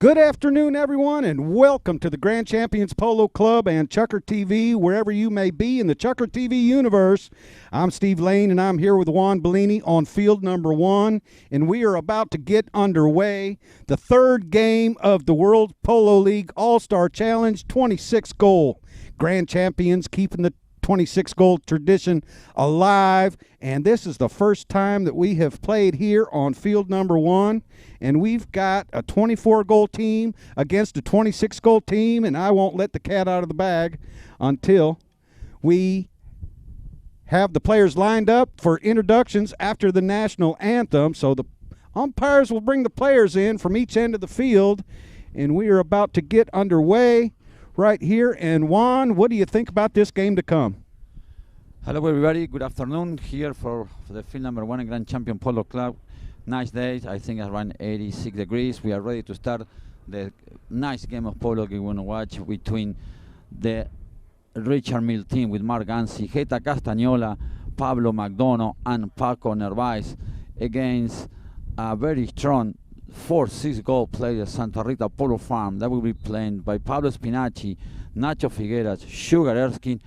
Good afternoon, everyone, and welcome to the Grand Champions Polo Club and Chucker TV, wherever you may be in the Chucker TV universe. I'm Steve Lane, and I'm here with Juan Bellini on field number 1, and we are about to get underway. The third game of the World Polo League All-Star Challenge, 26 goal. Grand Champions keeping the 26 goal tradition alive, and this is the first time that we have played here on field number 1, and we've got a 24 goal team against a 26 goal team, and I won't let the cat out of the bag until we have the players lined up for introductions after the national anthem. So the umpires will bring the players in from each end of the field, and we are about to get underway right here. And Juan, what do you think about this game to come? Hello everybody, good afternoon here for the field number 1 in Grand Champion Polo Club. Nice day, I think around 86 degrees. We are ready to start the nice game of polo we want to watch between the Richard Mille team with Mark Gansi, Rita Castagnola, Pablo McDonough and Paco Nervais against a very strong 4-6 goal player Santa Rita Polo Farm that will be played by Pablo Spinacci, Nacho Figueras, Sugar Erskine,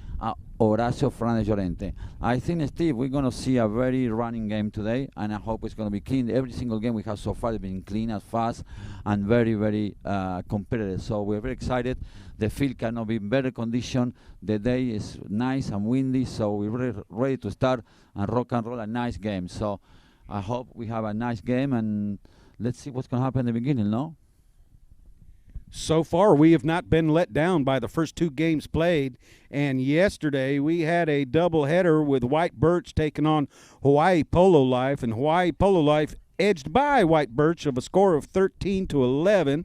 Horacio Fernandez Llorente. I think, Steve, we're going to see a very running game today, and I hope it's going to be clean. Every single game we have so far has been clean and fast and very, very competitive. So we're very excited. The field cannot be in better condition. The day is nice and windy, so we're ready to start and rock and roll a nice game. So I hope we have a nice game, and let's see what's going to happen in the beginning, no? So far, we have not been let down by the first 2 games played, and yesterday we had a doubleheader with White Birch taking on Hawaii Polo Life, and Hawaii Polo Life edged by White Birch of a score of 13-11.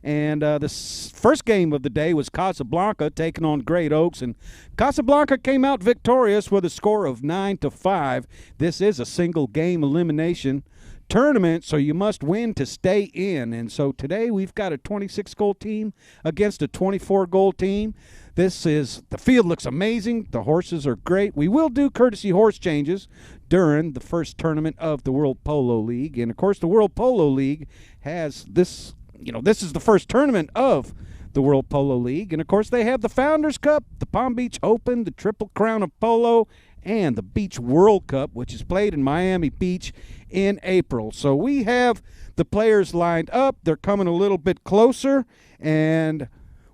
And the first game of the day was Casablanca taking on Great Oaks, and Casablanca came out victorious with a score of 9-5. This is a single game elimination tournament, so you must win to stay in. And so today we've got a 26 goal team against a 24 goal team. The field looks amazing. The horses are great. We will do courtesy horse changes during the first tournament of the World Polo League. And of course the World Polo League has this, this is the first tournament of the World Polo League. And of course they have the Founders Cup, the Palm Beach Open, the Triple Crown of Polo, and the Beach World Cup, which is played in Miami Beach in April. So we have the players lined up. They're coming a little bit closer, and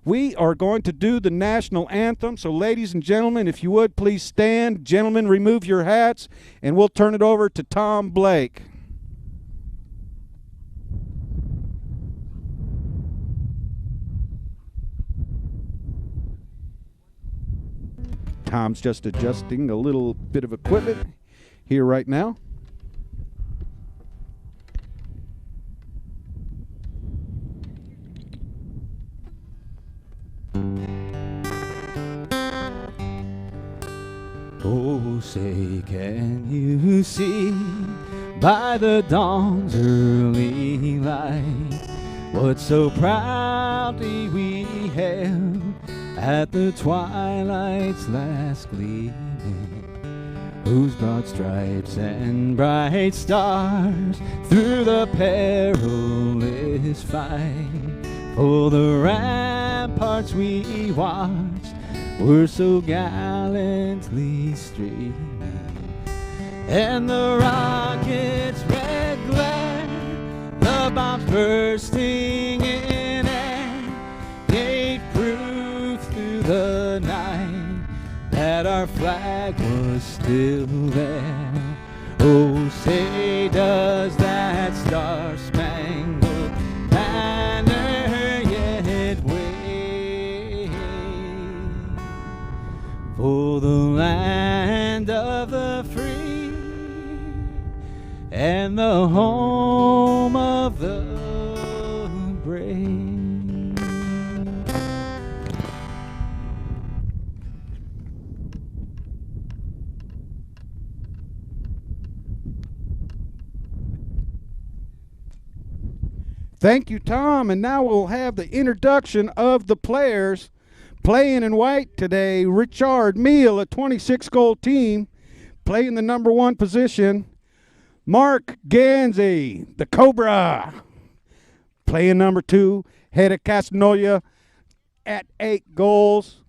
we are going to do the national anthem. So ladies and gentlemen, if you would please stand. Gentlemen, remove your hats, and we'll turn it over to Tom Blake. Tom's just adjusting a little bit of equipment here right now. Oh, say, can you see by the dawn's early light what so proudly we hailed at the twilight's last gleaming, whose broad stripes and bright stars through the perilous fight for the ramparts we watched were so gallantly streaming, and the rockets' red glare, the bombs bursting in air, gave proof through the night that our flag was still there. Oh, say does that star-spangled banner yet wave for the land of the free and the home of the brave. Thank you, Tom. And now we'll have the introduction of the players playing in white today. Richard Mille, a 26-goal team, playing the number 1 position. Mark Ganzi, the Cobra, playing number 2. Rita Castanola at 8 goals.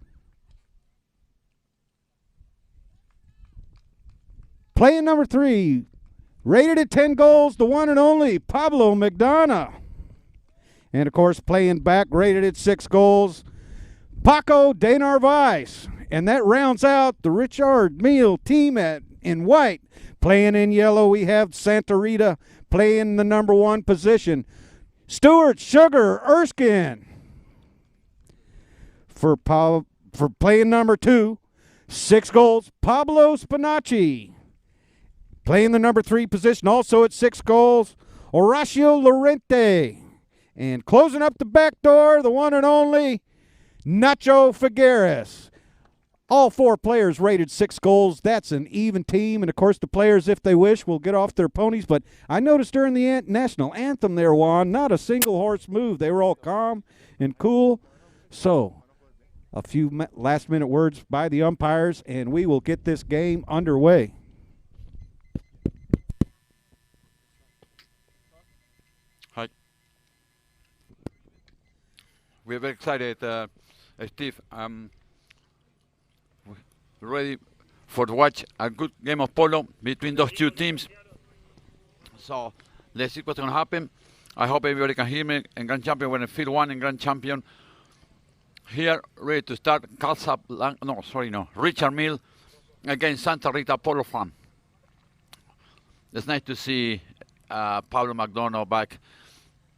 Playing number 3, rated at 10 goals, the one and only Pablo McDonough. And, of course, playing back, rated at 6 goals, Paco de Narvaez. And that rounds out the Richard Mille team in white. Playing in yellow, we have Santa Rita playing the number 1 position. Stuart Sugar Erskine for playing number 2, 6 goals, Pablo Spinacci. Playing the number 3 position, also at 6 goals, Horacio Lorente. And closing up the back door, the one and only Nacho Figueres. All 4 players rated 6 goals. That's an even team. And, of course, the players, if they wish, will get off their ponies. But I noticed during the national anthem there, Juan, not a single horse moved. They were all calm and cool. So, a few last-minute words by the umpires, and we will get this game underway. Hi. We're very excited, Steve. Ready for to watch a good game of polo between those 2 teams. So let's see what's going to happen. I hope everybody can hear me. In Grand Champion, we're in Field 1 in Grand Champion. Here, ready to start. Richard Mille against Santa Rita Polo Farm. It's nice to see Pablo McDonough back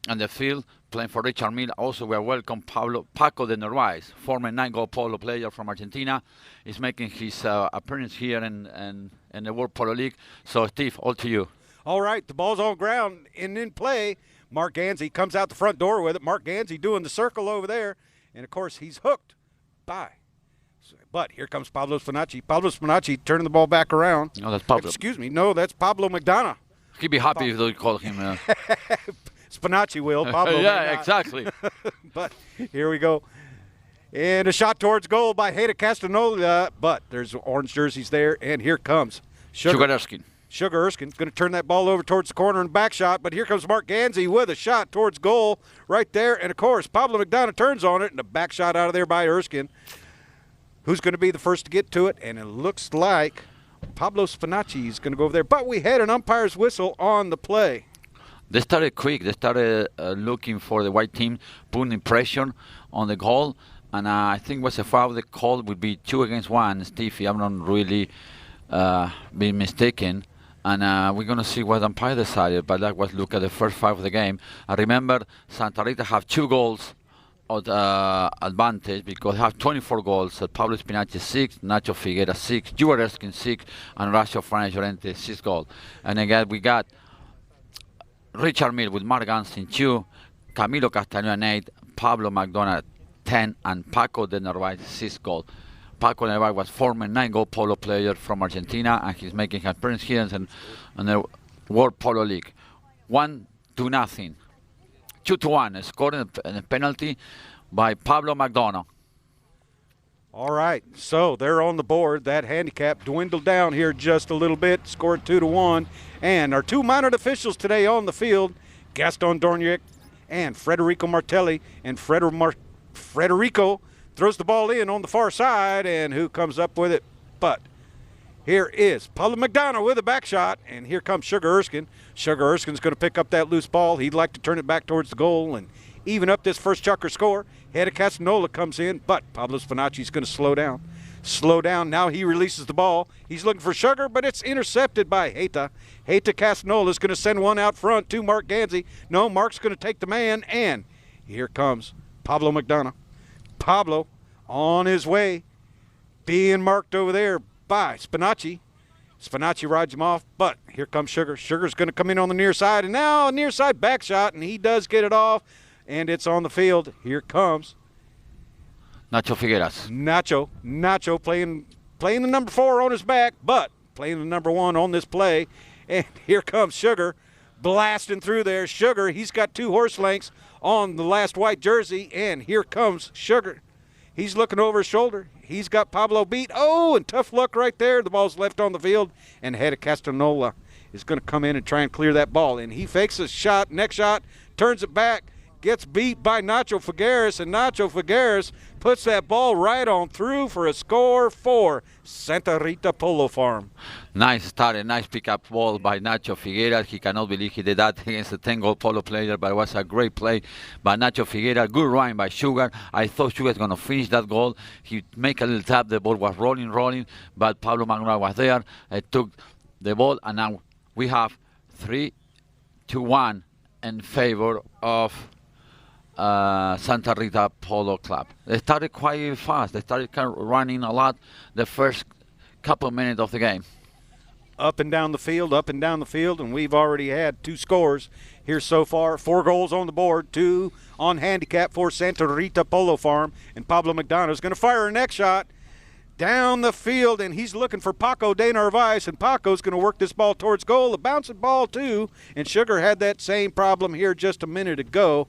on the field playing for Richard Mille. Also, we welcome Paco de Narvaez, former 9-goal polo player from Argentina. He's making his appearance here in the World Polo League. So, Steve, all to you. All right, the ball's on ground and in play. Mark Gansey comes out the front door with it. Mark Gansey doing the circle over there. And, of course, he's hooked by. But here comes Pablo Spinacci. Pablo Spinacci turning the ball back around. No, that's Pablo. Excuse me. No, that's Pablo McDonough. He'd be happy if they call him. Spinacci will. Pablo yeah, exactly. But here we go. And a shot towards goal by Rita Castanola. But there's orange jerseys there. And here comes Sugar Erskine. Sugar Erskine going to turn that ball over towards the corner and back shot. But here comes Mark Gansey with a shot towards goal right there. And, of course, Pablo McDonough turns on it. And a back shot out of there by Erskine. Who's going to be the first to get to it? And it looks like Pablo Spinacci is going to go over there. But we had an umpire's whistle on the play. They started quick. They started looking for the white team, putting pressure on the goal. And I think was a foul. The call would be 2 against 1, Stevie. I'm not really being mistaken. And we're going to see what the umpire decided. But that was look at the first 5 of the game. I remember Santa Rita have 2 goals of advantage because they have 24 goals. Pablo Spinacci 6, Nacho Figueres 6, Stuart Erskine 6, and Horacio Lorente 6 goals. And again, we got Richard Mille with Mark Gansey 2, Camilo Castaño 8, Pablo McDonough 10, and Paco de Narvaez 6 goals. Paco de Narvaez was former 9-goal polo player from Argentina, and he's making an appearance here in the World Polo League. 1-0. 2-1, scored in a penalty by Pablo McDonough. All right, so they're on the board. That handicap dwindled down here just a little bit, scored 2-1. And our 2 minor officials today on the field, Gaston Dornier and Federico Martelli. And Federico throws the ball in on the far side, and who comes up with it? But here is Pablo McDonough with a back shot, and here comes Sugar Erskine. Sugar Erskine's going to pick up that loose ball. He'd like to turn it back towards the goal and even up this first chucker score. Rita Castanola comes in, but Pablo Spinacci's going to slow down. Slow down. Now he releases the ball. He's looking for Sugar, but it's intercepted by Rita. Rita Castanola is going to send one out front to Mark Gansey. No, Mark's going to take the man, and here comes Pablo McDonough. Pablo on his way, being marked over there by Spinacci. Spinacci rides him off, but here comes Sugar. Sugar's going to come in on the near side, and now a near side back shot, and he does get it off, and it's on the field. Here comes Nacho Figueres. Nacho playing the number 4 on his back, but playing the number 1 on this play. And here comes Sugar blasting through there. Sugar, he's got 2 horse lengths on the last white jersey, and here comes Sugar. He's looking over his shoulder. He's got Pablo beat. Oh, and tough luck right there. The ball's left on the field, and Rita Castanola is going to come in and try and clear that ball. And he fakes a shot, next shot, turns it back, gets beat by Nacho Figueres, and Nacho Figueres puts that ball right on through for a score for Santa Rita Polo Farm. Nice start, a nice pickup ball by Nacho Figueira. He cannot believe he did that against a 10-goal polo player, but it was a great play by Nacho Figueira. Good run by Sugar. I thought Sugar was going to finish that goal. He make a little tap, the ball was rolling, but Pablo Magnolia was there. Took the ball, and now we have 3-1 in favor of Santa Rita Polo Club. They started quite fast. They started kind of running a lot the first couple minutes of the game. Up and down the field, and we've already had 2 scores here so far. 4 goals on the board, 2 on handicap for Santa Rita Polo Farm, and Pablo McDonough is going to fire a next shot down the field, and he's looking for Paco de Narvaez, and Paco's going to work this ball towards goal. A bouncing ball, too, and Sugar had that same problem here just a minute ago.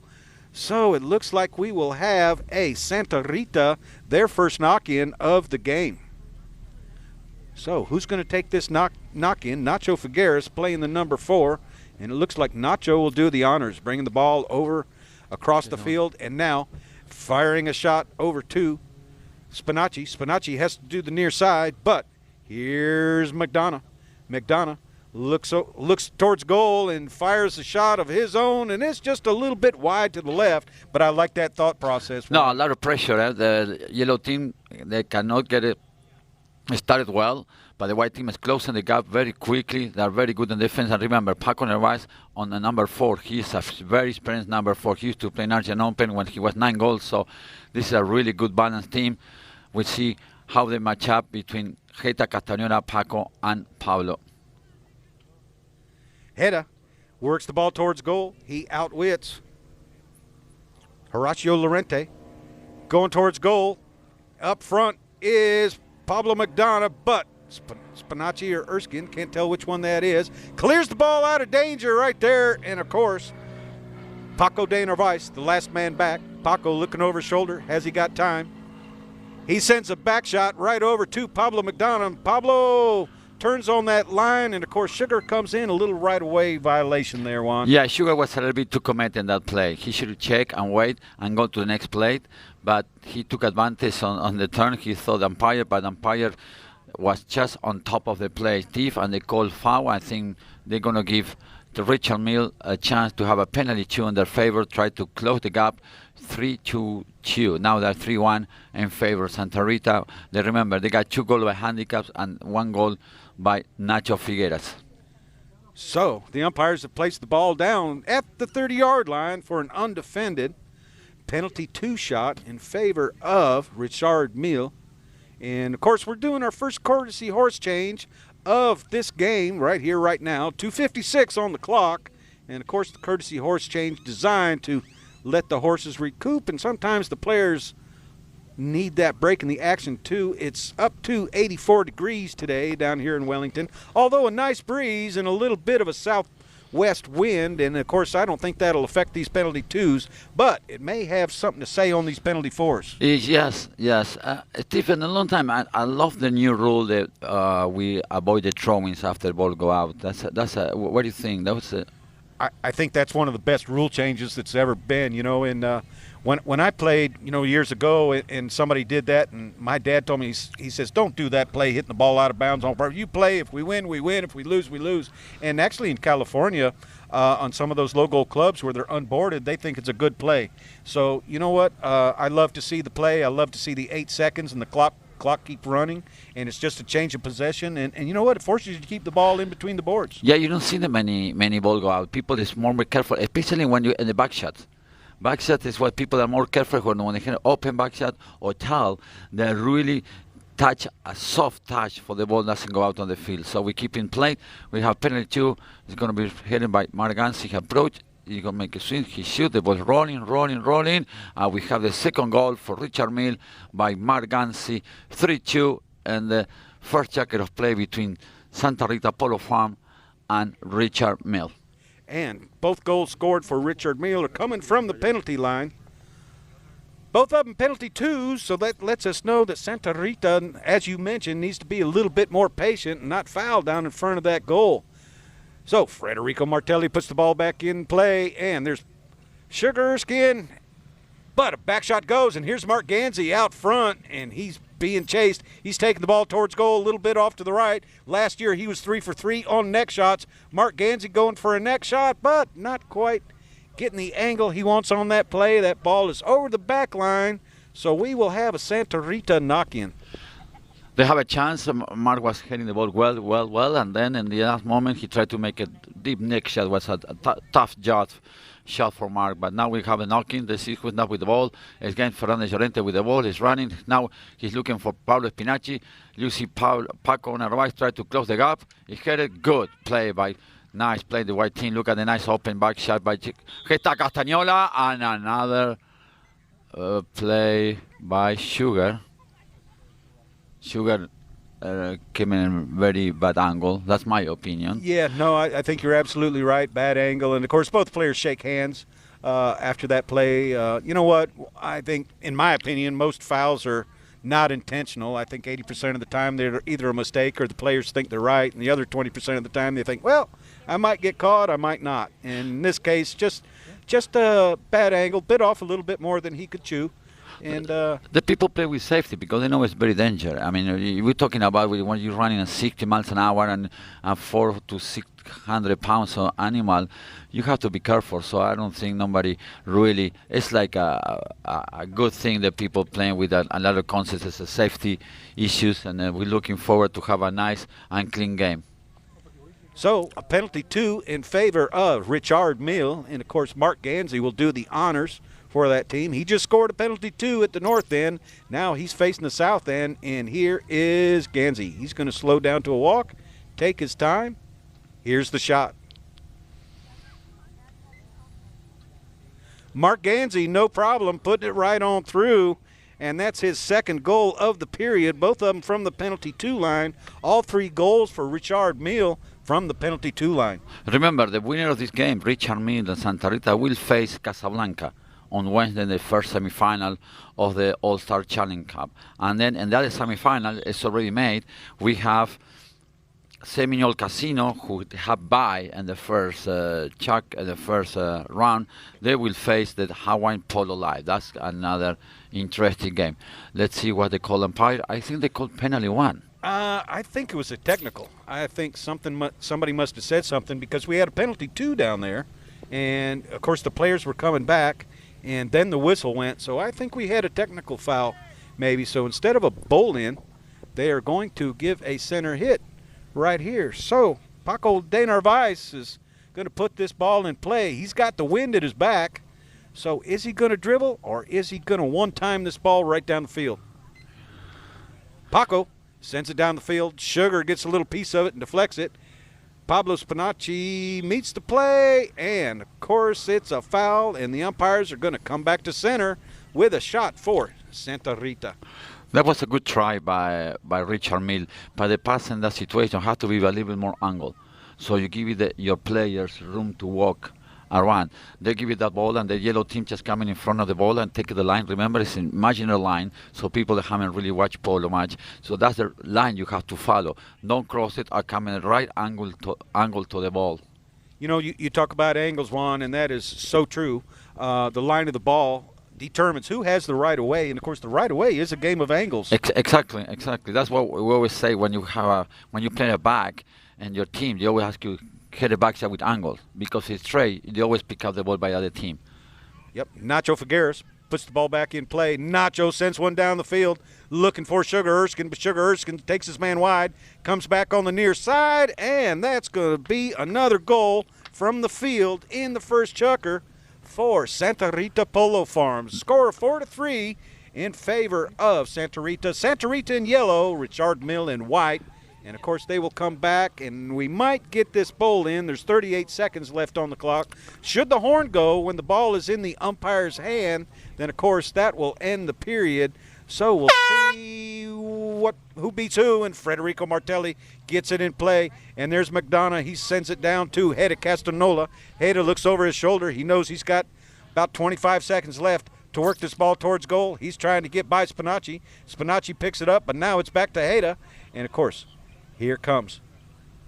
So it looks like we will have a Santa Rita, their first knock-in of the game. So who's going to take this knock-in? Nacho Figueres playing the number 4, and it looks like Nacho will do the honors, bringing the ball over across the field, and now firing a shot over to Spinacci. Spinacci has to do the near side, but here's McDonough. McDonough looks towards goal and fires a shot of his own, and it's just a little bit wide to the left, but I like that thought process. No, a lot of pressure. The yellow team, they cannot get it started well, but the white team is closing the gap very quickly. They are very good in defense. And remember, Paco Narvaez on the number 4. He is a very experienced number 4. He used to play in Argentine Open when he was 9 goals. So this is a really good balanced team. We see how they match up between Rita, Castañona, Paco, and Pablo. Rita works the ball towards goal. He outwits Horacio Lorente. Going towards goal. Up front is Pablo McDonough, but Spinacci or Erskine, can't tell which one that is, clears the ball out of danger right there. And, of course, Paco de Narvaez, the last man back. Paco looking over his shoulder. Has he got time? He sends a back shot right over to Pablo McDonough. Pablo turns on that line, and, of course, Sugar comes in. A little right-of-way violation there, Juan. Yeah, Sugar was a little bit too committed in that play. He should check and wait and go to the next play, but he took advantage on the turn. He thought the umpire, but the umpire was just on top of the play. Thief, and they called foul. I think they're going to give to Richard Mille a chance to have a penalty 2 in their favor, try to close the gap 3-2. Now they're 3-1 in favor of Santa Rita. They remember they got 2 goals by handicaps and 1 goal by Nacho Figueres. So the umpires have placed the ball down at the 30-yard line for an undefended penalty 2 shot in favor of Richard Mille. And, of course, we're doing our first courtesy horse change of this game right here, right now. 2:56 on the clock. And, of course, the courtesy horse change designed to let the horses recoup. And sometimes the players need that break in the action, too. It's up to 84 degrees today down here in Wellington. Although a nice breeze and a little bit of a southwest wind. And, of course, I don't think that'll affect these penalty 2s. But it may have something to say on these penalty 4s. Yes. Stephen, a long time, I love the new rule that we avoid the throw-ins after the ball go out. What do you think? I think that's one of the best rule changes that's ever been, and when I played, years ago, and somebody did that, and my dad told me, he says, don't do that play, hitting the ball out of bounds on purpose. You play. If we win, we win. If we lose, we lose. And actually in California, on some of those low-goal clubs where they're unboarded, they think it's a good play. So, you know what? I love to see the play. I love to see the 8 seconds and the clock keep running, and it's just a change of possession, and you know what, it forces you to keep the ball in between the boards. Yeah, you don't see the many ball go out. People is more careful, especially when you're in the back shot. Back shot is what people are more careful when they can open back shot or towel. They really touch a soft touch for the ball doesn't go out on the field. So we keep in play. We have penalty 2. It's going to be hidden by Marganzi. He approach. He's going to make a swing. He shoot. The ball rolling. We have the second goal for Richard Mille by Marganzi. 3-2. And the first jacket of play between Santa Rita Polo Farm and Richard Mille. And both goals scored for Richard Mille are coming from the penalty line. Both of them penalty 2s, so that lets us know that Santa Rita, as you mentioned, needs to be a little bit more patient and not foul down in front of that goal. So Federico Martelli puts the ball back in play, and there's Sugar Erskine, but a back shot goes, and here's Mark Gansey out front, and he's being chased. He's taking the ball towards goal a little bit off to the right. Last year he was 3 for 3 on neck shots. Mark Gansey going for a neck shot, but not quite getting the angle he wants on that play. That ball is over the back line, so we will have a Santa Rita knock-in. They have a chance. Mark was hitting the ball well, and then in the last moment he tried to make a deep neck shot. It was a tough shot for Mark, but now we have a knock-in. Let's see who's not with the ball. Again, Fernandez Llorente with the ball. He's running. Now he's looking for Pablo Spinacci. You see Paco Narvaez try to close the gap. He hit it. Good play by nice play the white team. Look at the nice open back shot by Geta Castañola, and another play by Sugar. Sugar came in a very bad angle. That's my opinion. Yeah, no, I think you're absolutely right. Bad angle. And, of course, both players shake hands after that play. You know what? I think, in my opinion, most fouls are not intentional. I think 80% of the time they're either a mistake or the players think they're right. And the other 20% of the time they think, well, I might get caught, I might not. And in this case, just a bad angle, bit off a little bit more than he could chew. And the people play with safety because they know it's very dangerous. I mean, we're talking about when you're running at 60 miles an hour and 400 to 600 pounds of animal, you have to be careful. So I don't think nobody really. It's like a good thing that people playing with a lot of concepts as safety issues, and we're looking forward to have a nice and clean game. So a penalty 2 in favor of Richard Mille, and of course Mark Gansey will do the honors for that team. He just scored a penalty 2 at the north end. Now he's facing the south end, and here is Gansey. He's going to slow down to a walk, take his time. Here's the shot. Mark Gansey, no problem, putting it right on through, and that's his second goal of the period, both of them from the penalty 2 line. All 3 goals for Richard Mille from the penalty 2 line. Remember, the winner of this game, Richard Mille and Santa Rita, will face Casablanca on Wednesday in the first semifinal of the All-Star Challenge Cup. And then in the other semifinal, it's already made, we have Seminole Casino, who have bye in the first round. They will face the Hawaiian Polo Live. That's another interesting game. Let's see what they call umpire. I think they called penalty 1. I think it was a technical. I think somebody must have said something because we had a penalty 2 down there. And, of course, the players were coming back. And then the whistle went, so I think we had a technical foul maybe. So instead of a bowl-in, they are going to give a center hit right here. So Paco de Narvaez is going to put this ball in play. He's got the wind at his back. So is he going to dribble or is he going to one-time this ball right down the field? Paco sends it down the field. Sugar gets a little piece of it and deflects it. Pablo Spinacci meets the play, and, of course, it's a foul, and the umpires are going to come back to center with a shot for Santa Rita. That was a good try by Richard Mille, but the pass in that situation has to be a little bit more angle. So you give your players room to walk around. They give you that ball, and the yellow team just coming in front of the ball and take the line. Remember, it's an imaginary line, so people that haven't really watched polo match. So that's the line you have to follow. Don't cross it or come in the right angle to the ball. You know, you talk about angles, Juan, and that is so true. The line of the ball determines who has the right of way, and of course the right of way is a game of angles. Exactly. That's what we always say when you play a back and your team. They always ask you hit a back shot with angles because it's straight. They always pick up the ball by the other team. Yep. Nacho Figueres puts the ball back in play. Nacho sends one down the field looking for Sugar Erskine, but Sugar Erskine takes his man wide, comes back on the near side, and that's going to be another goal from the field in the first chukker for Santa Rita Polo Farms. Score of 4-3 in favor of Santa Rita. Santa Rita in yellow, Richard Mille in white. And, of course, they will come back, and we might get this bowl in. There's 38 seconds left on the clock. Should the horn go when the ball is in the umpire's hand, then, of course, that will end the period. So we'll see who beats who, and Federico Martelli gets it in play. And there's McDonough. He sends it down to Rita Castanola. Rita looks over his shoulder. He knows he's got about 25 seconds left to work this ball towards goal. He's trying to get by Spinacci. Spinacci picks it up, but now it's back to Rita. And, of course, here comes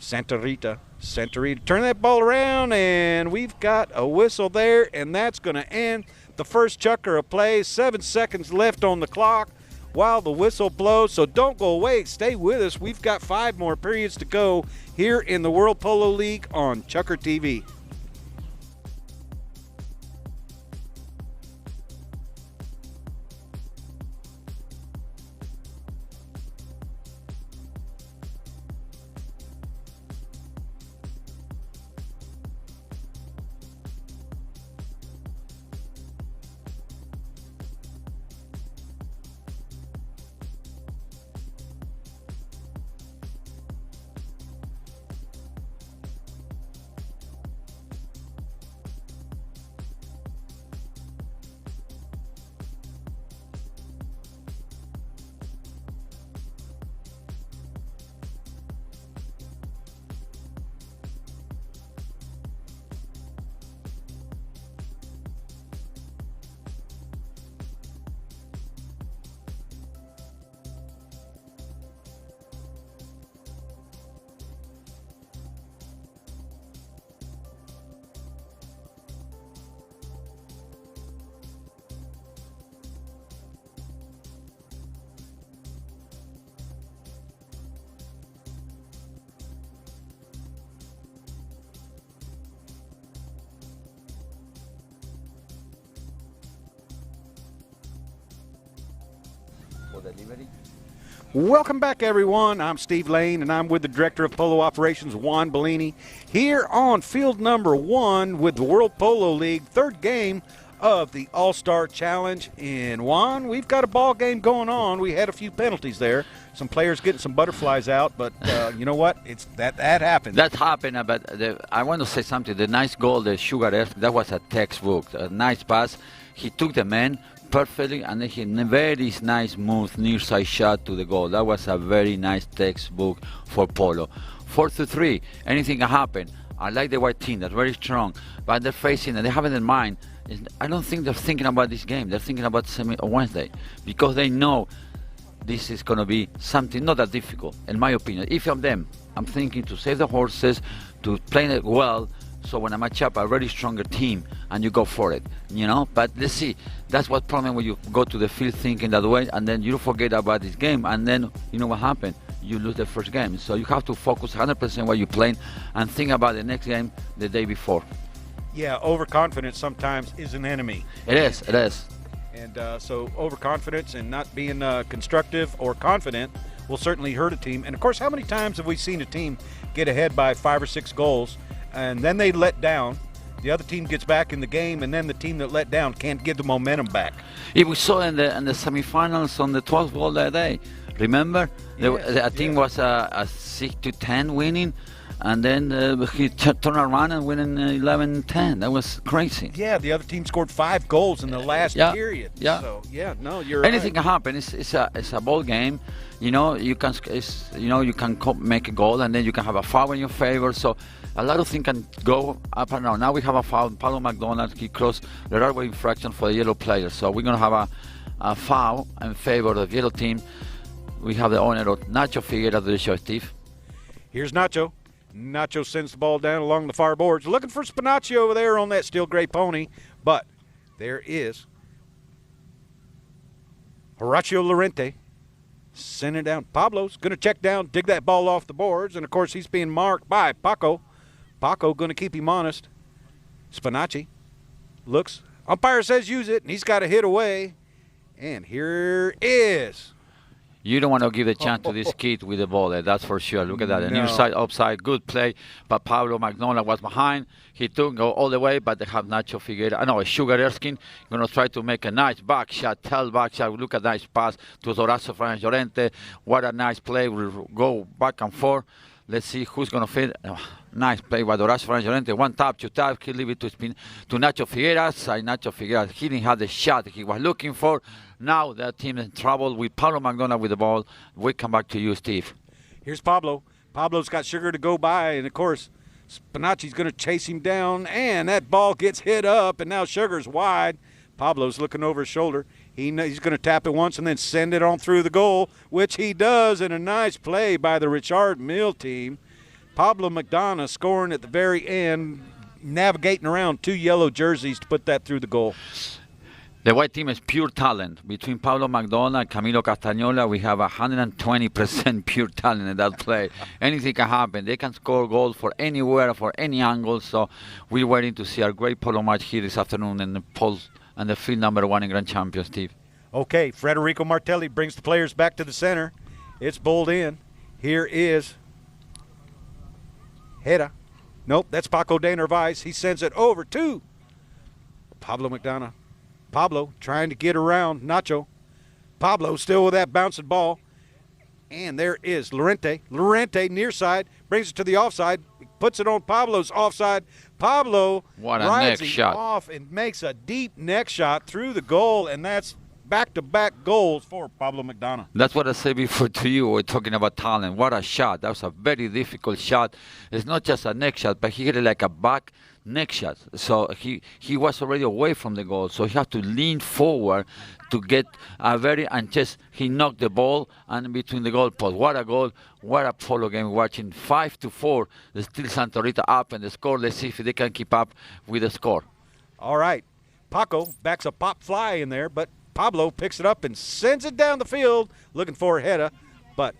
Santa Rita. Turn that ball around, and we've got a whistle there, and that's going to end the first chukker of play. 7 seconds left on the clock while the whistle blows, so don't go away. Stay with us. We've got 5 more periods to go here in the World Polo League on Chukker TV. Welcome back, everyone. I'm Steve Lane, and I'm with the Director of Polo Operations, Juan Bellini, here on field number 1 with the World Polo League, 3rd game of the All-Star Challenge. And, Juan, we've got a ball game going on. We had a few penalties there. Some players getting some butterflies out, but you know what? It's that happens. That happened, but I want to say something. The nice goal, the Sugar Earth, that was a textbook. A nice pass. He took the man perfectly, and then he very nice move, near side shot to the goal. That was a very nice textbook for polo. 4-3, anything can happen. I like the white team, that's very strong, but they're facing and they have it in mind. I don't think they're thinking about this game. They're thinking about Wednesday, because they know this is going to be something not that difficult, in my opinion. If I'm them, I'm thinking to save the horses, to play it well, so when I match up a very stronger team and you go for it, you know. But let's see, that's what problem when you go to the field thinking that way, and then you forget about this game, and then you know what happened, you lose the first game. So you have to focus 100% what you're playing and think about the next game the day before. Yeah, overconfidence sometimes is an enemy. It is. And so overconfidence and not being constructive or confident will certainly hurt a team. And of course, how many times have we seen a team get ahead by 5 or 6 goals, and then they let down, the other team gets back in the game, and then the team that let down can't get the momentum back? If we saw in the semifinals on the 12th goal that day, remember? I think was a 6-10 winning, and then he turned around and winning 11-10. That was crazy. Yeah, the other team scored 5 goals in the last period. Yeah. So no, you're anything right. can happen. It's a ball game. You know, you can make a goal, and then you can have a foul in your favor. So a lot of things can go up and down. Now we have a foul. Paulo McDonald, he crossed the right-way infraction for the yellow player. So we're going to have a foul in favor of the yellow team. We have the owner of Nacho Figueira to the show, Steve. Here's Nacho. Nacho sends the ball down along the far boards. Looking for Spinacci over there on that steel gray pony. But there is Horacio Lorente. Send it down. Pablo's going to check down, dig that ball off the boards. And, of course, he's being marked by Paco. Paco going to keep him honest. Spinacci looks. Umpire says use it, and he's got a hit away. And here is. You don't want to give a chance to this kid with the ball there, that's for sure. Look at that. Near side, upside, good play. But Pablo McDonald was behind. He took go all the way, but they have Nacho Figueira. Sugar Erskine going to try to make a nice back shot, back shot. Look at that nice pass to Horacio Franz Llorente. What a nice play. We'll go back and forth. Let's see who's going to fit. Nice play by Horacio Franz Llorente. 1 tap, 2 tap. He leave it to Nacho Figueira. Nacho Figueira, he didn't have the shot he was looking for. Now the team in trouble with Pablo McDonald with the ball. We come back to you, Steve. Here's Pablo. Pablo's got Sugar to go by, and of course, Spinacci's going to chase him down, and that ball gets hit up, and now Sugar's wide. Pablo's looking over his shoulder. He's going to tap it once and then send it on through the goal, which he does, and a nice play by the Richard Mille team Pablo McDonough scoring at the very end, navigating around 2 yellow jerseys to put that through the goal. The white team is pure talent. Between Pablo McDonough and Camilo Castagnola, we have 120% pure talent in that play. Anything can happen. They can score goals for anywhere, for any angle. So we're waiting to see our great polo match here this afternoon in the pole and the field number 1 in Grand Champion, Steve. Okay, Federico Martelli brings the players back to the center. It's bowled in. Here is Rita. Nope, that's Paco de Narvaez. He sends it over to Pablo McDonough. Pablo trying to get around Nacho. Pablo still with that bouncing ball. And there is Lorente. Lorente near side, brings it to the offside, puts it on Pablo's offside. Pablo what a neck shot off and makes a deep neck shot through the goal, and that's back-to-back goals for Pablo McDonough. That's what I said before to you. We're talking about talent. What a shot. That was a very difficult shot. It's not just a neck shot, but he hit it like a back neck shot. So he was already away from the goal. So he had to lean forward to get a and just he knocked the ball and between the goalposts. What a goal. What a polo game we're watching. 5-4. There's still Santa Rita up and the score. Let's see if they can keep up with the score. All right. Paco backs a pop fly in there, but Pablo picks it up and sends it down the field looking for Rita, but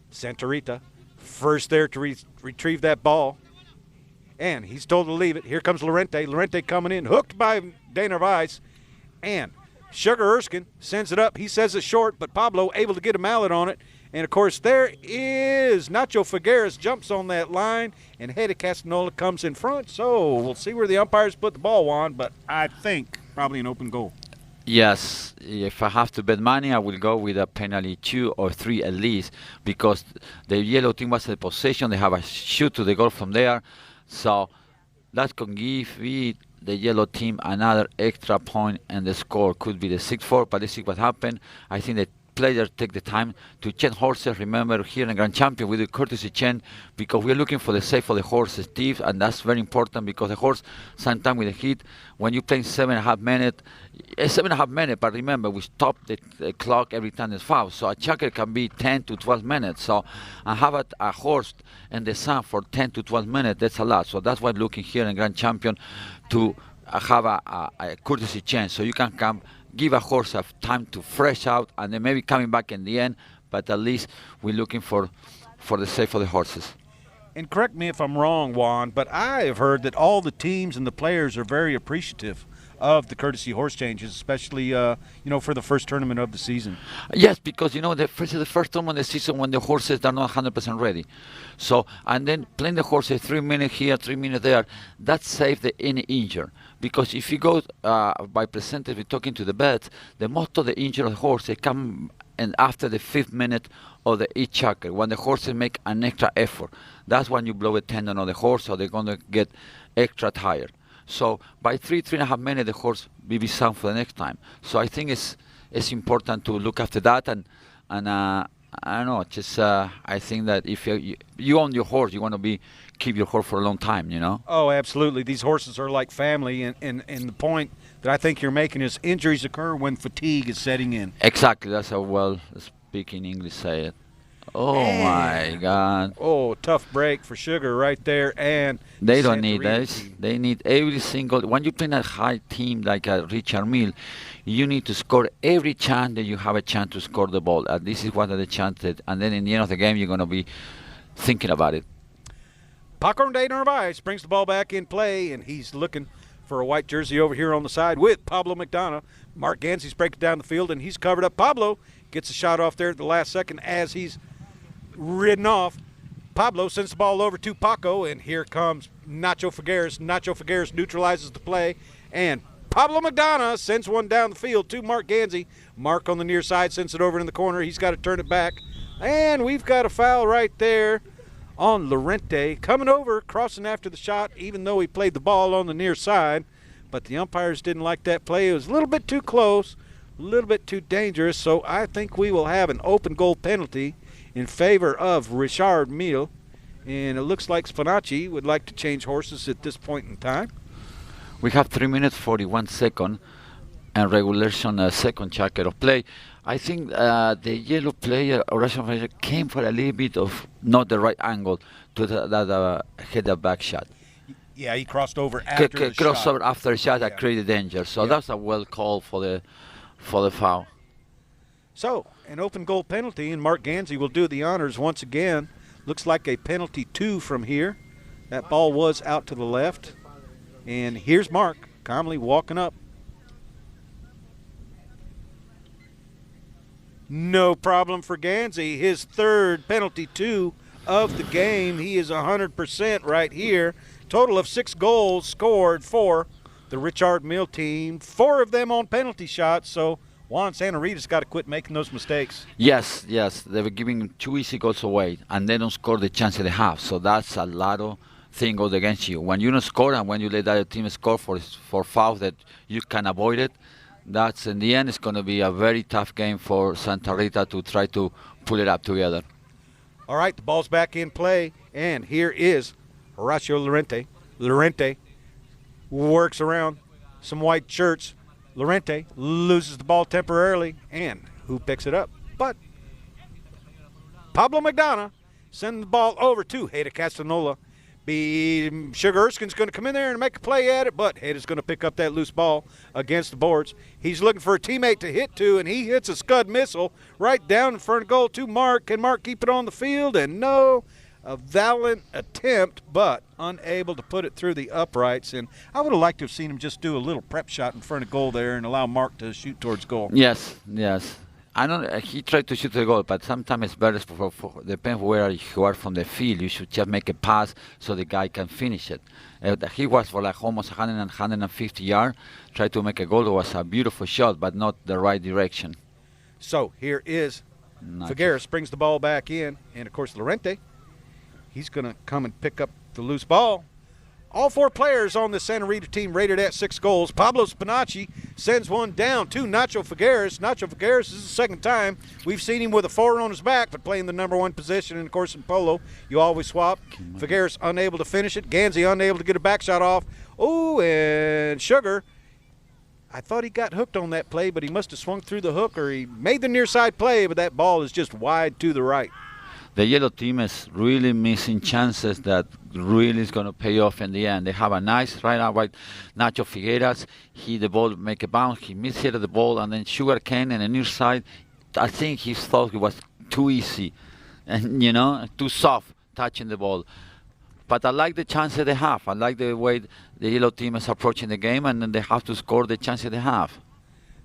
Santa Rita first there to retrieve that ball, and he's told to leave it. Here comes Lorente. Lorente coming in, hooked by De Narvaez, and Sugar Erskine sends it up. He says it's short, but Pablo able to get a mallet on it, and of course there is Nacho Figueres jumps on that line, and Rita Castagnola comes in front, so we'll see where the umpires put the ball on, but I think probably an open goal. Yes, if I have to bet money, I will go with a penalty 2 or 3 at least, because the yellow team was in possession. They have a shoot to the goal from there, so that can give the yellow team another extra point, and the score could be the 6-4. But let's see what happened. I think the players take the time to change horses. Remember, here in Grand Champion, we do courtesy change because we're looking for the safe for the horses, Steve, and that's very important because the horse, sometimes with the heat, when you play 7.5 minutes, 7.5 minutes, but remember, we stop the clock every time there's foul. So a checker can be 10 to 12 minutes. So I have a horse in the sun for 10 to 12 minutes, that's a lot. So that's why I'm looking here in Grand Champion to have a courtesy change. So you can come, give a horse time to fresh out, and then maybe coming back in the end, but at least we're looking for the safe of the horses. And correct me if I'm wrong, Juan, but I have heard that all the teams and the players are very appreciative of the courtesy horse changes, especially for the first tournament of the season. Yes, because the first tournament of the season when the horses are not 100% ready. So, and then playing the horses 3 minutes here, 3 minutes there, that saves any injury. Because if you go by percentage, we're talking to the vets, the most of the injury of the horse they come and after the 5th minute of the each checker, when the horses make an extra effort. That's when you blow a tendon on the horse, so they're going to get extra tired. So by 3.5 minutes, the horse will be sound for the next time. So I think it's important to look after that, and I don't know, just I think that if you own your horse, you want to keep your horse for a long time, Oh, absolutely. These horses are like family, and the point that I think you're making is injuries occur when fatigue is setting in. Exactly. That's how well speaking English say it. Oh, my God. Oh, tough break for Sugar right there. And they don't need this. They need every single. When you play a high team like a Richard Mille, you need to score every chance that you have a chance to score the ball. And this is one of the chances. And then in the end of the game, you're going to be thinking about it. Paco de Narvaez brings the ball back in play, and he's looking for a white jersey over here on the side with Pablo McDonough. Mark Gansey's breaking down the field, and he's covered up. Pablo gets a shot off there at the last second as he's ridden off. Pablo sends the ball over to Paco, and here comes Nacho Figueres. Nacho Figueres neutralizes the play, and Pablo McDonough sends one down the field to Mark Gansey. Mark on the near side sends it over in the corner. He's got to turn it back, and we've got a foul right there on Lorente. Coming over, crossing after the shot, even though he played the ball on the near side, but the umpires didn't like that play. It was a little bit too close, a little bit too dangerous, so I think we will have an open goal penalty in favor of Richard Mille, and it looks like Spinacci would like to change horses at this point in time. We have 3 minutes 41 seconds. and regulation second checker of play. I think the yellow player, Horacio Ferreira, came for a little bit of not the right angle to hit the back shot. Yeah, he crossed over after the crossover shot. After the shot Yeah. that created danger. So Yeah. that's a well call for the foul. So, an open goal penalty, and Mark Gansey will do the honors once again. Looks like a penalty 2 from here. That ball was out to the left. And here's Mark calmly walking up. No problem for Gansey. His third penalty 2 of the game. He is 100% right here. Total of 6 goals scored for the Richard Mille team. 4 of them on penalty shots. So Juan Santa Rita's got to quit making those mistakes. Yes. They were giving 2 easy goals away, and they don't score the chance they have. So that's a lot of thing goes against you. When you don't score and when you let the other team score for fouls that you can avoid it, that's in the end it's going to be a very tough game for Santa Rita to try to pull it up together. All right, the ball's back in play, and here is Horacio Llorente. Llorente works around some white shirts. Llorente loses the ball temporarily, and who picks it up? But Pablo McDonough sending the ball over to Hayda Castanola. Sugar Erskine's going to come in there and make a play at it, but Hayda's going to pick up that loose ball against the boards. He's looking for a teammate to hit to, and he hits a scud missile right down in front of goal to Mark. Can Mark keep it on the field? And no, a valiant attempt, but unable to put it through the uprights. And I would have liked to have seen him just do a little prep shot in front of goal there and allow Mark to shoot towards goal. Yes. I don't. He tried to shoot the goal, but sometimes it's better depends where you are from the field. You should just make a pass so the guy can finish it. He was for like almost 100 and 150 yards. Tried to make a goal. It was a beautiful shot, but not the right direction. So here is Figueres brings the ball back in, and of course Llorente, he's going to come and pick up the loose ball. All 4 players on the Santa Rita team rated at 6 goals. Pablo Spinacci sends one down to Nacho Figueres. Nacho Figueres is the second time we've seen him with a 4 on his back, but playing the number 1 position. And, of course, in polo, you always swap. Figueres unable to finish it. Gansey unable to get a back shot off. Oh, and Sugar, I thought he got hooked on that play, but he must have swung through the hook, or he made the near side play, but that ball is just wide to the right. The yellow team is really missing chances that really is going to pay off in the end. They have a nice right Nacho Figueras. He the ball make a bounce. He mishit the ball, and then Sugar came in the near side. I think he thought it was too easy, and too soft touching the ball. But I like the chances they have. I like the way the yellow team is approaching the game, and then they have to score the chances they have.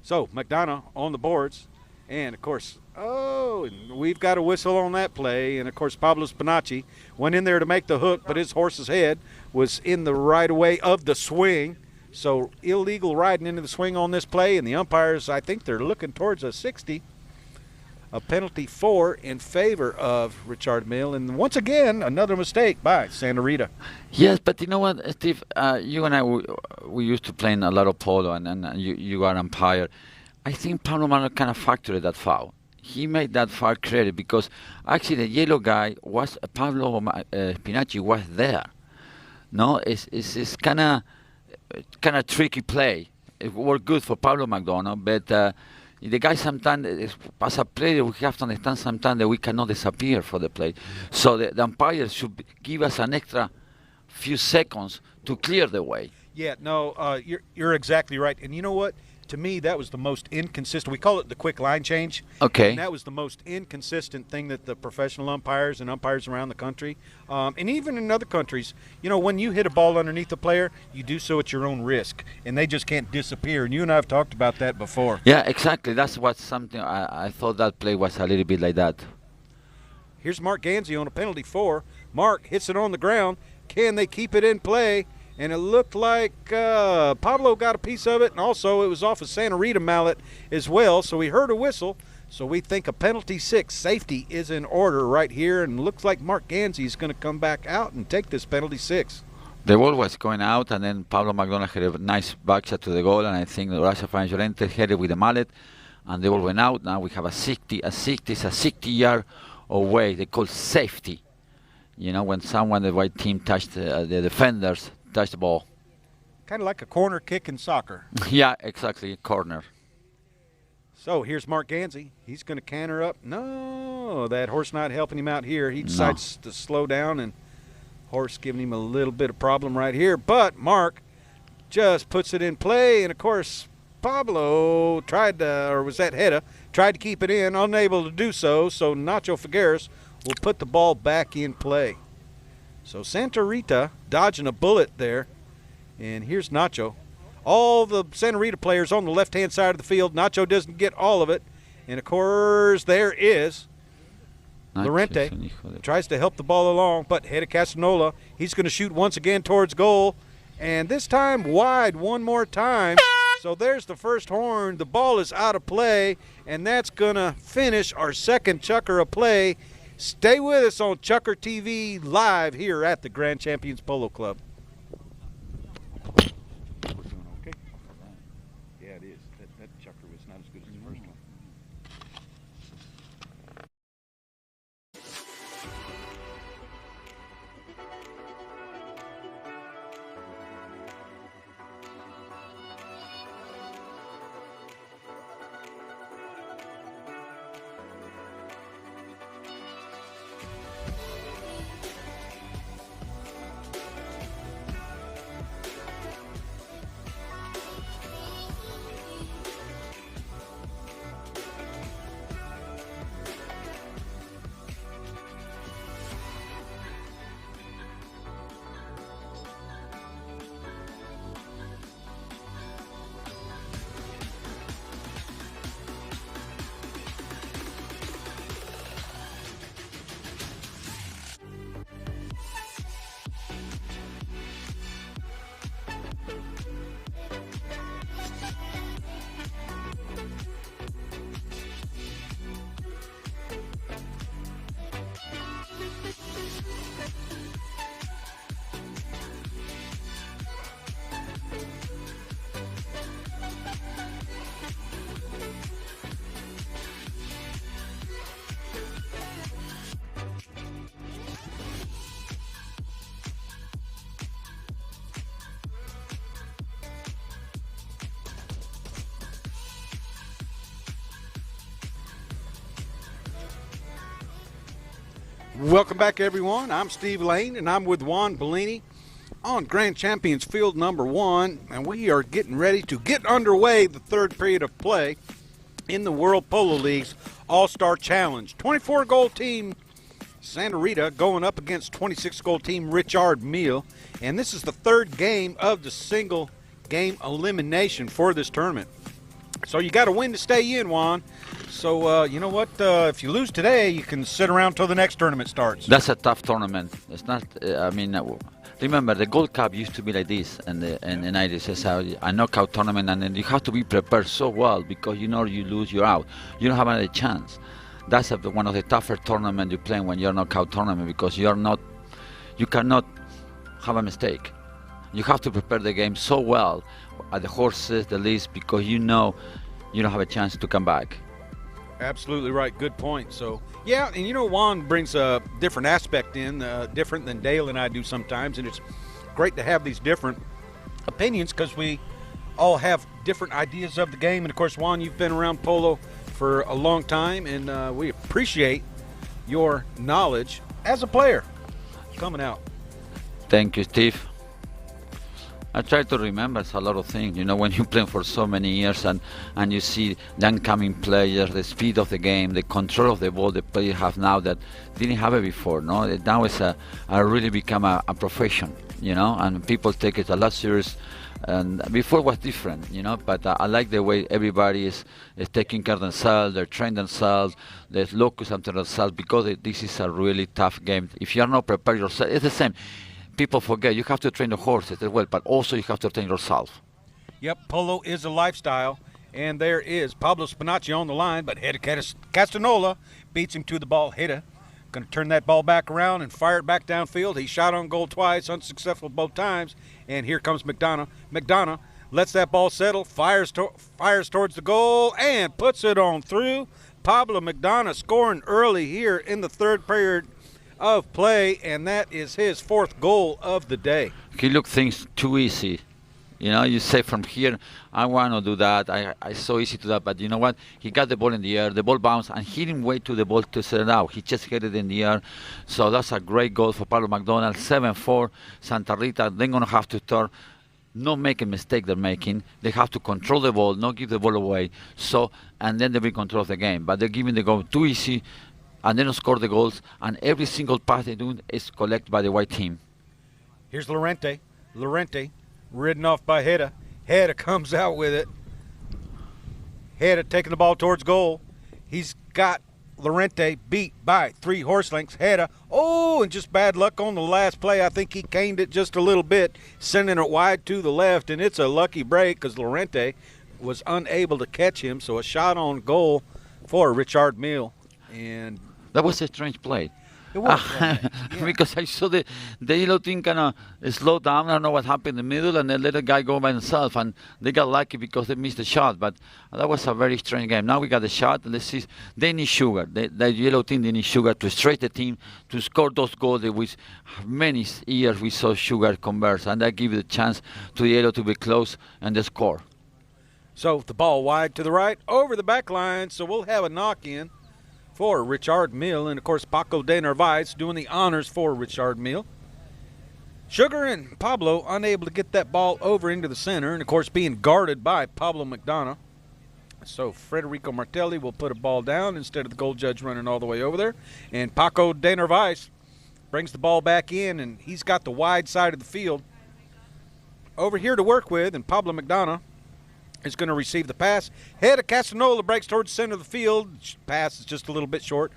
So McDonough on the boards, and of course. And we've got a whistle on that play. And, of course, Pablo Spinacci went in there to make the hook, but his horse's head was in the right-of-way of the swing. So illegal riding into the swing on this play. And the umpires, I think they're looking towards a 60. A penalty 4 in favor of Richard Mille. And once again, another mistake by Santa Rita. Yes, but you know what, Steve? You and I, we used to play in a lot of polo, and you are umpire. I think Pablo Mano kind of factored that foul. He made that foul credit because actually the yellow guy was Pablo Spinacci was there. No, it's kind of tricky play. It worked good for Pablo McDonough, but the guy sometimes as a player we have to understand sometimes that we cannot disappear for the play. So the umpire should give us an extra few seconds to clear the way. Yeah, no, you're exactly right. And you know what? To me, that was the most inconsistent. We call it the quick line change. Okay. And that was the most inconsistent thing that the professional umpires and umpires around the country, and even in other countries, when you hit a ball underneath the player, you do so at your own risk, and they just can't disappear. And you and I have talked about that before. Yeah, exactly. That's what something I thought that play was a little bit like that. Here's Mark Gansey on a penalty 4. Mark hits it on the ground. Can they keep it in play? And it looked like Pablo got a piece of it, and also it was off a Santa Rita mallet as well. So we heard a whistle. So we think a penalty 6, safety is in order right here, and looks like Mark Gansey is going to come back out and take this penalty 6. The ball was going out, and then Pablo McDonough had a nice back shot to the goal, and I think Horacio Llorente hit it with the mallet, and the ball went out. Now we have a 60-yard away. They call safety. When someone, the white team, touched the defenders, touch the ball. Kind of like a corner kick in soccer. Yeah, exactly, corner. So here's Mark Gansey. He's going to canter up. No, that horse not helping him out here. He decides to slow down, and horse giving him a little bit of problem right here. But Mark just puts it in play, and of course Pablo tried to, or was that Rita, tried to keep it in, unable to do so. So Nacho Figueres will put the ball back in play. So Santa Rita dodging a bullet there, and here's Nacho. All the Santa Rita players on the left-hand side of the field. Nacho doesn't get all of it. And, of course, there is Lorente. Tries to help the ball along, but Rita Castanola, he's going to shoot once again towards goal. And this time wide one more time. So there's the first horn. The ball is out of play, and that's going to finish our second Chucker of play. Stay with us on Chucker TV live here at the Grand Champions Polo Club. Okay. Yeah, it is. That Chucker was not as good as the first one. Welcome back, everyone. I'm Steve Lane, and I'm with Juan Bellini on Grand Champions Field number 1, and we are getting ready to get underway the third period of play in the World Polo League's All-Star Challenge. 24-goal team Santa Rita going up against 26-goal team Richard Mille, and this is the third game of the single-game elimination for this tournament. So you got to win to stay in, Juan. So, you know what? If you lose today, you can sit around till the next tournament starts. That's a tough tournament. It's not, remember, the Gold Cup used to be like this in the 90s. It's a knockout tournament, and then you have to be prepared so well because you know you lose, you're out. You don't have another chance. That's one of the tougher tournaments you play when you're knockout tournament because you cannot have a mistake. You have to prepare the game so well at the horses, the list, because you know you don't have a chance to come back. Absolutely right. Good point. So, yeah, and you know, Juan brings a different aspect in, different than Dale and I do sometimes, and it's great to have these different opinions because we all have different ideas of the game. And, of course, Juan, you've been around polo for a long time, and we appreciate your knowledge as a player coming out. Thank you, Steve. I try to remember a lot of things, you know, when you play for so many years and you see the incoming players, the speed of the game, the control of the ball the players have now that didn't have it before, no? Now it's really become a profession, you know, and people take it a lot serious. And before it was different, you know, but I like the way everybody is taking care of themselves, they're training themselves, they focus on themselves because this is a really tough game. If you are not prepared yourself, it's the same. People forget you have to train the horses as well, but also you have to train yourself. Yep, polo is a lifestyle, and there is Pablo Spinacci on the line, but Rita Castanola beats him to the ball. Rita going to turn that ball back around and fire it back downfield. He shot on goal twice, unsuccessful both times, and here comes McDonough. McDonough lets that ball settle, fires towards the goal, and puts it on through. Pablo McDonough scoring early here in the third period of play, and that is his fourth goal of the day. He looked things too easy You know, you say from here, I want to do that. I so easy to do that. But you know what? He got the ball in the air. The ball bounced, and he didn't wait to the ball to set it out. He just hit it in the air. So that's a great goal for Pablo McDonald. 7-4. Santa Rita, they're going to have to turn. Not make a mistake they're making. They have to control the ball, not give the ball away. So, and then they will control the game. But they're giving the goal too easy, and then score the goals. And every single pass they do is collected by the white team. Here's Lorente. Lorente, ridden off by Rita. Rita comes out with it. Rita taking the ball towards goal. He's got Lorente beat by 3 horse lengths. Rita, and just bad luck on the last play. I think he caned it just a little bit, sending it wide to the left, and it's a lucky break because Lorente was unable to catch him. So a shot on goal for Richard Mille. And that was a strange play. It was, because I saw the yellow team kind of slow down. I don't know what happened in the middle, and then let the guy go by himself, and they got lucky because they missed the shot. But that was a very strange game. Now we got the shot. Let's see. They need Sugar. The yellow team, they need Sugar to straight the team to score those goals. With many years we saw Sugar converse, and that gives the chance to the yellow to be close and they score. So the ball wide to the right, over the back line. So we'll have a knock-in for Richard Mille, and of course Paco de Narvaez doing the honors for Richard Mille. Sugar and Pablo unable to get that ball over into the center, and of course being guarded by Pablo McDonough. So Federico Martelli will put a ball down instead of the goal judge running all the way over there. And Paco de Narvaez brings the ball back in, and he's got the wide side of the field over here to work with, and Pablo McDonough is going to receive the pass. Rita Castanola breaks towards the center of the field. Pass is just a little bit short,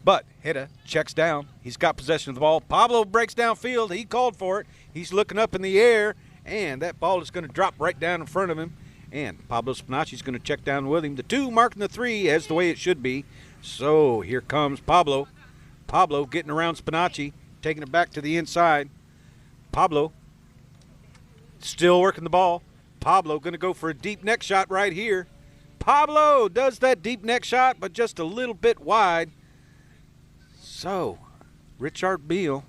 but Rita checks down. He's got possession of the ball. Pablo breaks downfield. He called for it. He's looking up in the air, and that ball is going to drop right down in front of him. And Pablo Spinacci is going to check down with him. The 2 marking the 3 as the way it should be. So here comes Pablo. Pablo getting around Spinacci, taking it back to the inside. Pablo still working the ball. Pablo going to go for a deep neck shot right here. Pablo does that deep neck shot, but just a little bit wide. So, Richard Mille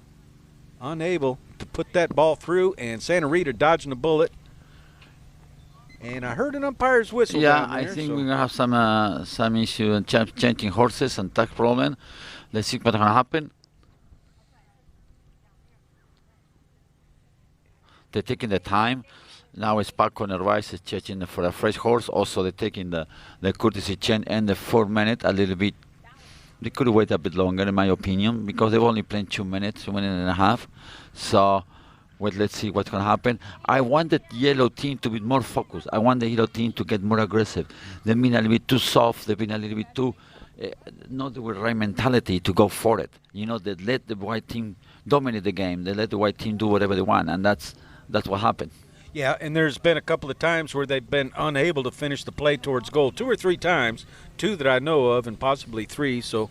unable to put that ball through, and Santa Rita dodging the bullet. And I heard an umpire's whistle down there. I think we're going to have some issue in changing horses and tag problem. Let's see what's going to happen. They're taking the time. Now it's Paco Narvaez is checking for a fresh horse. Also, they're taking the courtesy chain and the 4 minute a little bit. They could wait a bit longer, in my opinion, because they've only played 2 minutes, 1 minute and a half. So, let's see what's going to happen. I want the yellow team to be more focused. I want the yellow team to get more aggressive. They've been a little bit too soft. They've been a little bit too, not the right mentality to go for it. You know, they let the white team dominate the game. They let the white team do whatever they want, and that's what happened. Yeah, and there's been a couple of times where they've been unable to finish the play towards goal. 2 or 3 times, 2 that I know of, and possibly 3. So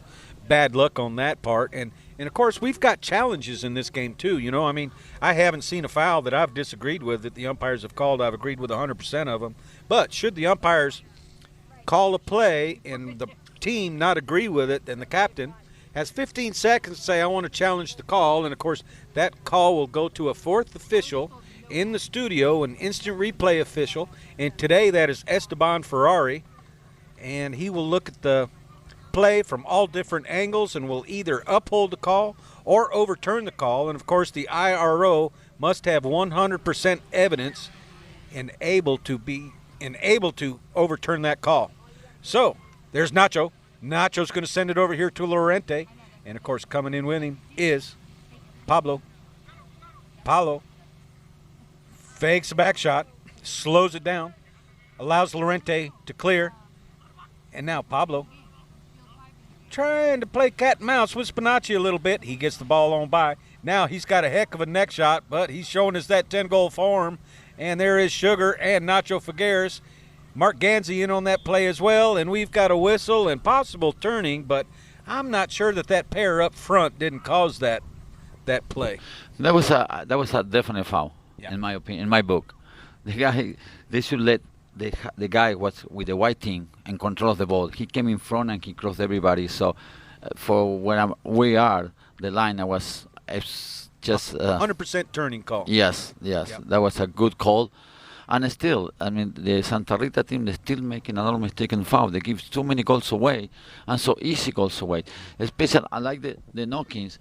bad luck on that part. And of course, we've got challenges in this game too. You know, I mean, I haven't seen a foul that I've disagreed with that the umpires have called. I've agreed with 100% of them. But should the umpires call a play and the team not agree with it, then the captain has 15 seconds to say, I want to challenge the call. And of course, that call will go to a 4th official in the studio, an instant replay official, and today that is Esteban Ferrari, and he will look at the play from all different angles and will either uphold the call or overturn the call. And of course the IRO must have 100% evidence and able to overturn that call. So there's Nacho. Nacho's going to send it over here to Lorente, and of course coming in with him is Pablo. Fakes a back shot, slows it down, allows Lorente to clear, and now Pablo trying to play cat and mouse with Spinacci a little bit. He gets the ball on by. Now he's got a heck of a neck shot, but he's showing us that 10-goal form, and there is Sugar and Nacho Figueres. Mark Ganzi in on that play as well, and we've got a whistle and possible turning, but I'm not sure that pair up front didn't cause that play. That was a definite foul. Yeah. In my opinion, in my book, they should let the guy was with the white team and control the ball. He came in front and he crossed everybody. So, for where we are, the line was just 100% turning call. Yes, yep. That was a good call. And still, I mean, the Santa Rita team, they're still making a lot of mistakes and foul. They give too many goals away, and so easy goals away. Especially, I like the knock-ins.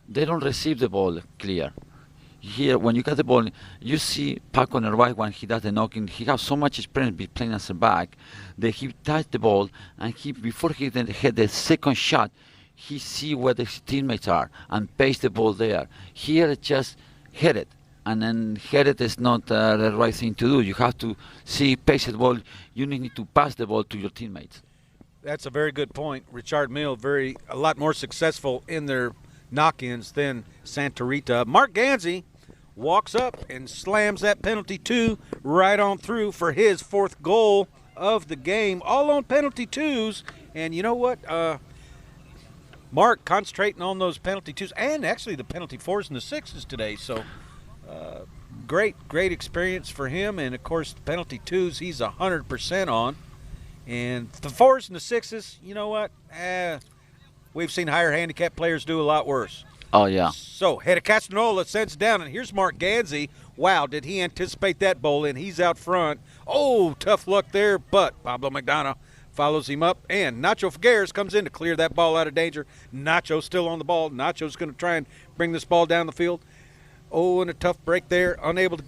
They don't receive the ball clear. Here, when you get the ball, you see Paco on the right when he does the knocking. He has so much experience with playing as a back that he touched the ball, and before he then had the second shot, he see where the teammates are and paste the ball there. Here, it just hit it. And then hit it is not the right thing to do. You have to pace the ball. You need to pass the ball to your teammates. That's a very good point. Richard Mille, a lot more successful in their knock-ins than Santa Rita. Mark Ganzi walks up and slams that penalty two right on through for his fourth goal of the game, all on penalty twos. And you know what? Mark concentrating on those penalty twos and actually the penalty fours and the sixes today. So great experience for him. And, of course, the penalty twos he's 100% on. And the fours and the sixes, you know what? We've seen higher handicap players do a lot worse. Oh, yeah. So, Rita Castanola sends it down, and here's Mark Ganzi. Wow, did he anticipate that bowl in? He's out front. Oh, tough luck there, but Pablo McDonough follows him up, and Nacho Figueres comes in to clear that ball out of danger. Nacho's still on the ball. Nacho's going to try and bring this ball down the field. Oh, and a tough break there, unable to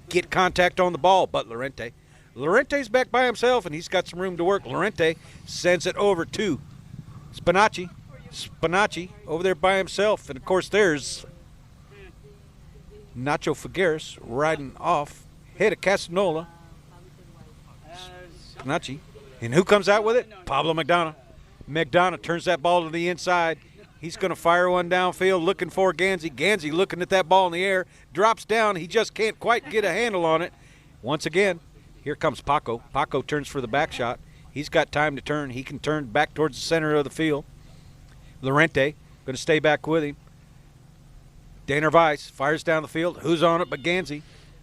get contact on the ball, but Llorente's back by himself, and he's got some room to work. Llorente sends it over to Spinacci over there by himself. And, of course, there's Nacho Figueres riding off. Rita Castanola. Spinacci. And who comes out with it? Pablo McDonough. McDonough turns that ball to the inside. He's going to fire one downfield looking for Ganzi. Ganzi looking at that ball in the air. Drops down. He just can't quite get a handle on it. Once again, here comes Paco. Paco turns for the back shot. He's got time to turn. He can turn back towards the center of the field. Llorente going to stay back with him. Danner Weiss fires down the field. Who's on it but Ganzi?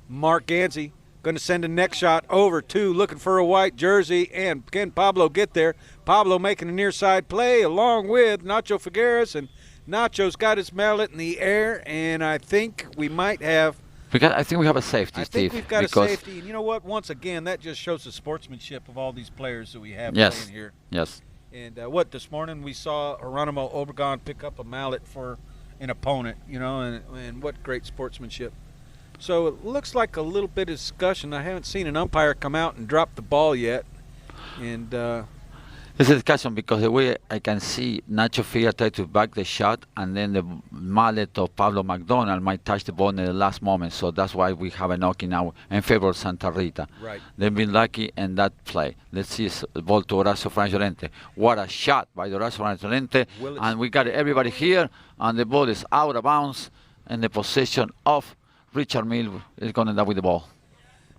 Mark Ganzi going to send a next shot over to looking for a white jersey. And can Pablo get there? Pablo making a near side play along with Nacho Figueres. And Nacho's got his mallet in the air. And I think we might have I think we have a safety, Steve. I think we've got a safety. And you know what? Once again, that just shows the sportsmanship of all these players that we have playing here. Yes. And this morning we saw Geronimo Obregon pick up a mallet for an opponent, and what great sportsmanship. So it looks like a little bit of discussion. I haven't seen an umpire come out and drop the ball yet. And It's a discussion because the way I can see Nacho Figueres try to back the shot, and then the mallet of Pablo McDonald might touch the ball in the last moment. So that's why we have a knocking now in favor of Santa Rita. Right. They've been lucky in that play. Let's see the ball to Horacio Franz Llorente. What a shot by Horacio Franz Llorente. And we got everybody here, and the ball is out of bounds, and the possession of Richard Mille is going to end up with the ball.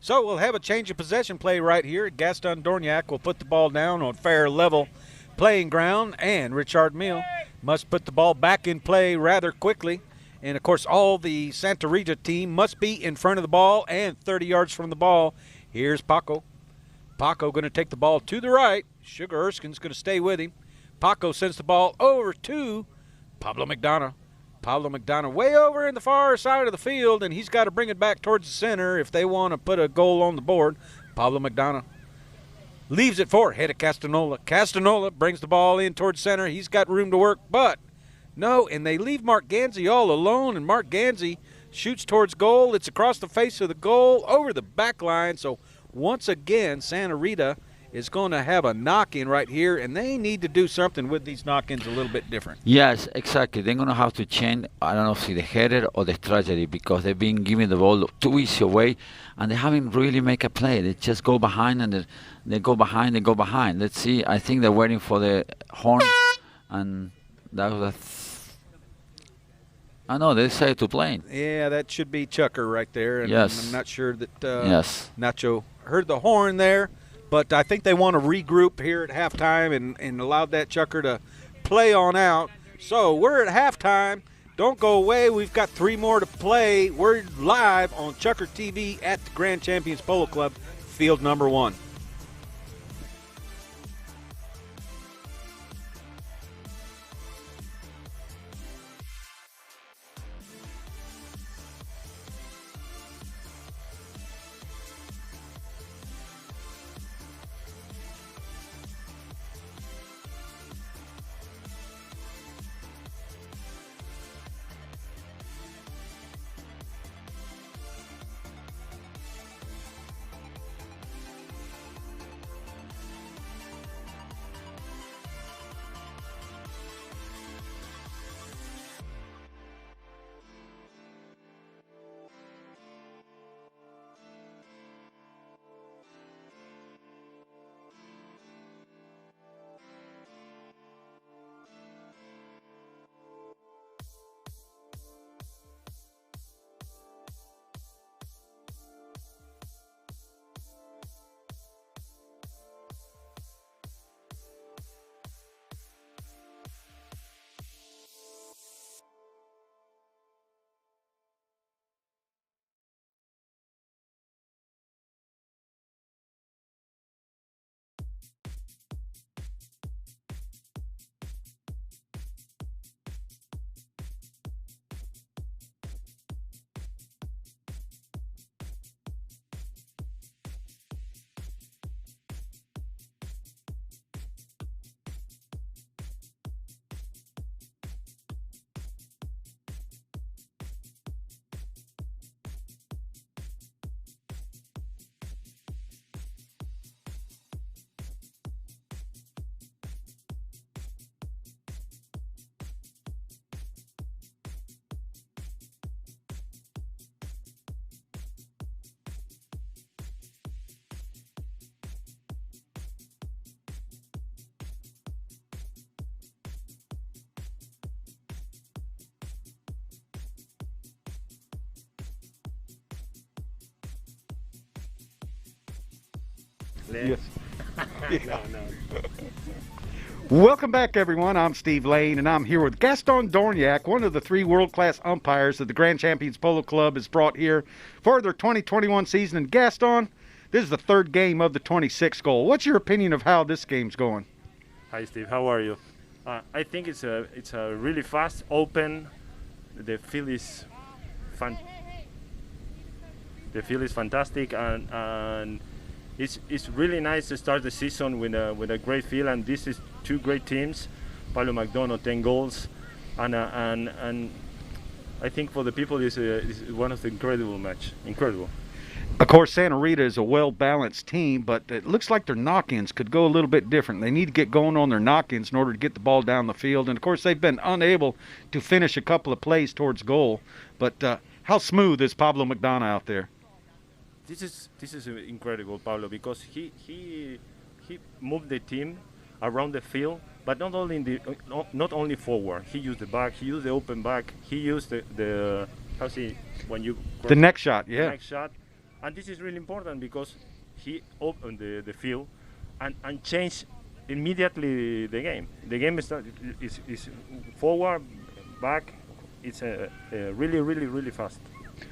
So we'll have a change of possession play right here. Gaston Dorniak will put the ball down on fair level playing ground, and Richard Mille must put the ball back in play rather quickly. And, of course, all the Santa Rita team must be in front of the ball and 30 yards from the ball. Here's Paco. Paco going to take the ball to the right. Sugar Erskine's going to stay with him. Paco sends the ball over to Pablo McDonough. Pablo McDonough way over in the far side of the field, and he's got to bring it back towards the center if they want to put a goal on the board. Pablo McDonough leaves it for Rita Castanola. Castanola brings the ball in towards center. He's got room to work, but no, and they leave Mark Ganzi all alone, and Mark Ganzi shoots towards goal. It's across the face of the goal, over the back line. So once again, Santa Rita is going to have a knock-in right here, and they need to do something with these knock-ins a little bit different. Yes, exactly. They're going to have to change, I don't know if it's the header or the strategy, because they've been giving the ball too easy away, and they haven't really make a play. They just go behind, and they go behind, Let's see. I think they're waiting for the horn, and that was I know, they decided to play. Yeah, that should be Chucker right there. And yes. I'm not sure that Nacho heard the horn there. But I think they want to regroup here at halftime and allowed that Chucker to play on out. So we're at halftime. Don't go away. We've got 3 more to play. We're live on Chucker TV at the Grand Champions Polo Club, field number 1. Yes. No, no. Welcome back, everyone. I'm Steve Lane, and I'm here with Gaston Dorniak, one of the 3 world-class umpires that the Grand Champions Polo Club has brought here for their 2021 season. And Gaston, this is the 3rd game of the 26 goal. What's your opinion of how this game's going? Hi, Steve. How are you? I think it's a really fast, open. The field is The field is fantastic, and it's really nice to start the season with a great field. And this is 2 great teams. Paulo McDonough 10 goals, and I think for the people is one of the incredible match. Incredible. Of course, Santa Rita is a well-balanced team, but it looks like their knock-ins could go a little bit different. They need to get going on their knock-ins in order to get the ball down the field. And, of course, they've been unable to finish a couple of plays towards goal. But how smooth is Pablo McDonough out there? This is incredible, Pablo, because he moved the team around the field, but not only forward. He used the back, he used the open back, he used the when you The next shot, yeah. the next shot, and this is really important because he opened the field and changed immediately the game. The game is forward, back. It's really fast.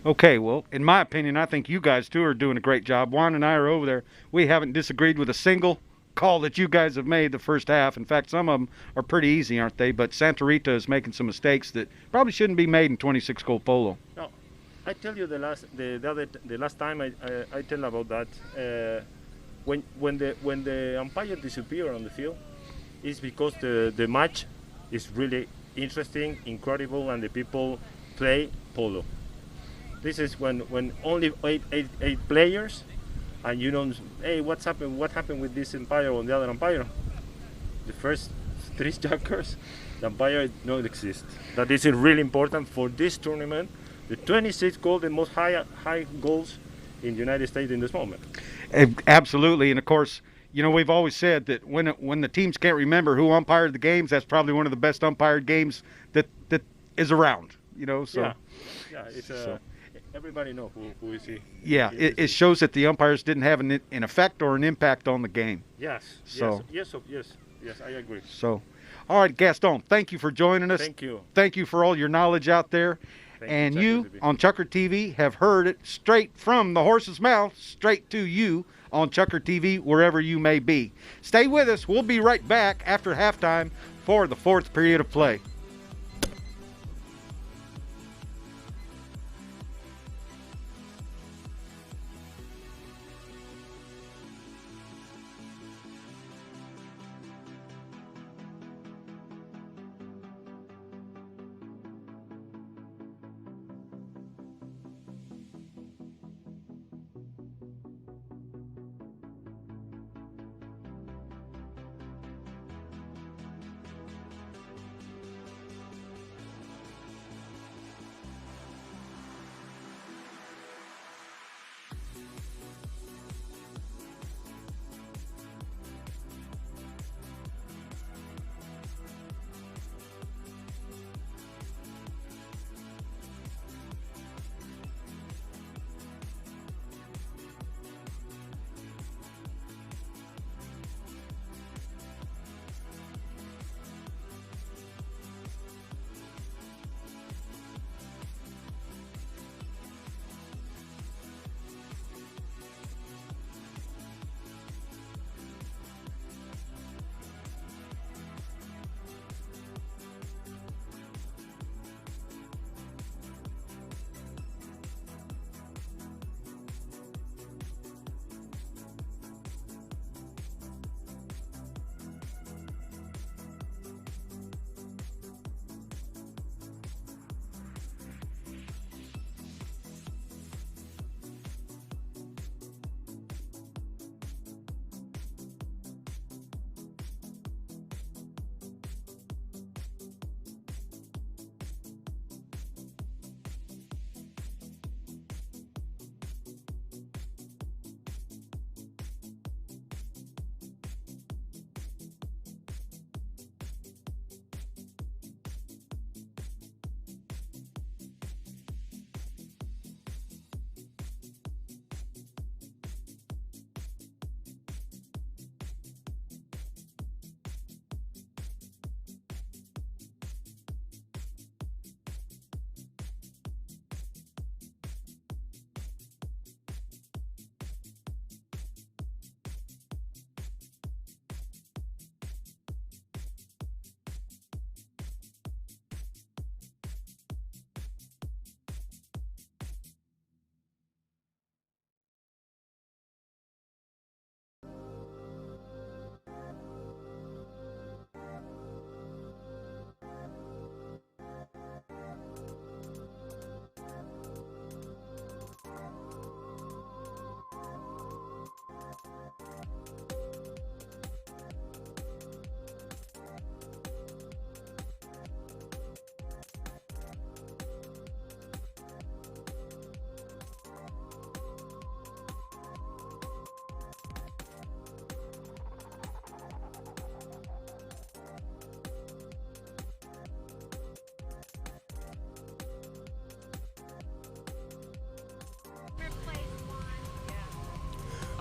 Okay, well, in my opinion, I think you guys, too, are doing a great job. Juan and I are over there. We haven't disagreed with a single call that you guys have made the first half. In fact, some of them are pretty easy, aren't they? But Santa Rita is making some mistakes that probably shouldn't be made in 26-goal polo. No, I tell you the last time I tell about that. When the umpire disappear on the field, is because the match is really interesting, incredible, and the people play polo. This is when only eight players, and you don't. Hey, what's happened? What happened with this umpire or the other umpire? The first 3 jokers, the umpire don't exist. That is really important for this tournament. The 26 goals, the most high goals in the United States in this moment. Absolutely, and of course, you know, we've always said that when the teams can't remember who umpired the games, that's probably one of the best umpired games that is around. You know, so yeah, it's everybody know who is he. Yeah, it shows that the umpires didn't have an effect or an impact on the game. Yes. So Yes, I agree. So, all right, Gaston, thank you for joining us. Thank you. Thank you for all your knowledge out there. And you on Chucker TV have heard it straight from the horse's mouth, straight to you on Chucker TV, wherever you may be. Stay with us. We'll be right back after halftime for the 4th period of play.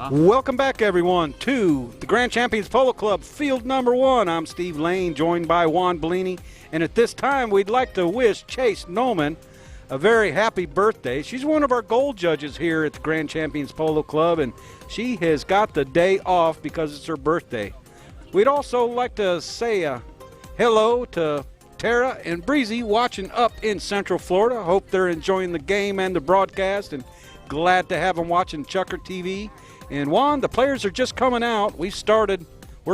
Welcome back, everyone, to the Grand Champions Polo Club, field number 1. I'm Steve Lane, joined by Juan Bellini. And at this time, we'd like to wish Chase Noman a very happy birthday. She's one of our gold judges here at the Grand Champions Polo Club, and she has got the day off because it's her birthday. We'd also like to say a hello to Tara and Breezy watching up in Central Florida. Hope they're enjoying the game and the broadcast, and glad to have them watching Chucker TV. And Juan, the players are just coming out. We're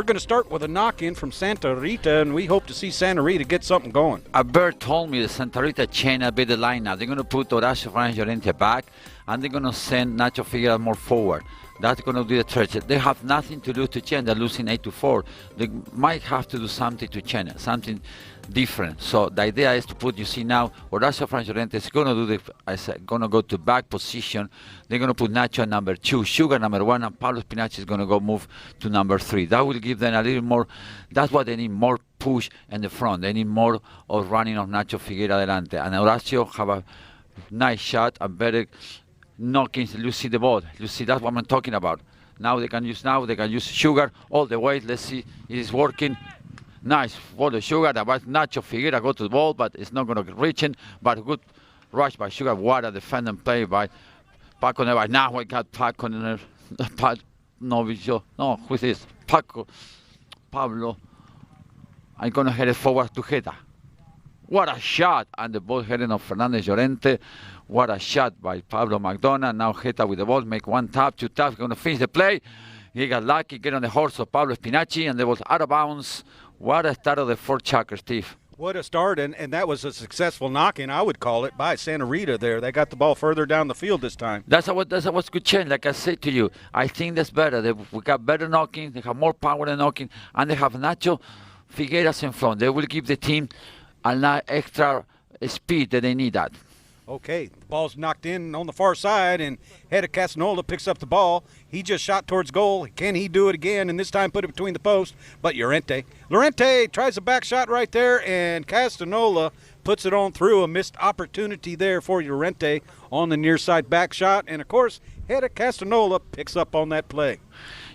going to start with a knock-in from Santa Rita, and we hope to see Santa Rita get something going. Albert told me the Santa Rita change a bit the lineup. They're going to put Horacio Franz Llorente back, and they're going to send Nacho Figueroa more forward. That's going to do the trick. They have nothing to do to change. They're losing 8-4. They might have to do something to change it, something different. So the idea is to put, you see now, Horacio Franz Llorente is going to do going to go to back position. They're going to put Nacho at number 2, Sugar number 1, and Pablo Spinacci is going to go move to number 3. That will give them a little more. That's what they need, more push in the front. They need more of running of Nacho Figueroa adelante. And Horacio have a nice shot and better knockings. You see the ball. You see, that's what I'm talking about. They can use Sugar all the way. Let's see, it is working. Nice for the Sugar. That was Nacho Figueroa go to the ball, but it's not going to reach in. But a good rush by Sugar. What a defending play by Paco Neves. Now we got Paco Neves. No, who is this? Pablo. I'm going to head it forward to Rita. What a shot! And the ball heading of Fernandez Llorente. What a shot by Pablo McDonald. Now Rita with the ball, make 1 tap, 2 taps, going to finish the play. He got lucky, get on the horse of Pablo Spinacci, and the ball out of bounds. What a start of the 4th Chucker, Steve. What a start, and that was a successful knock-in, I would call it, by Santa Rita there. They got the ball further down the field this time. That's what's good change. Like I said to you, I think that's better. We got better knocking, they have more power in knocking, and they have Nacho Figueroa in front. They will give the team a extra speed that they need that. Okay, the ball's knocked in on the far side, and Heda Casanola picks up the ball. He just shot towards goal. Can he do it again, and this time put it between the posts? But Llorente tries a back shot right there, and Casanola puts it on through. A missed opportunity there for Llorente on the near side back shot, and of course, Heda Casanola picks up on that play.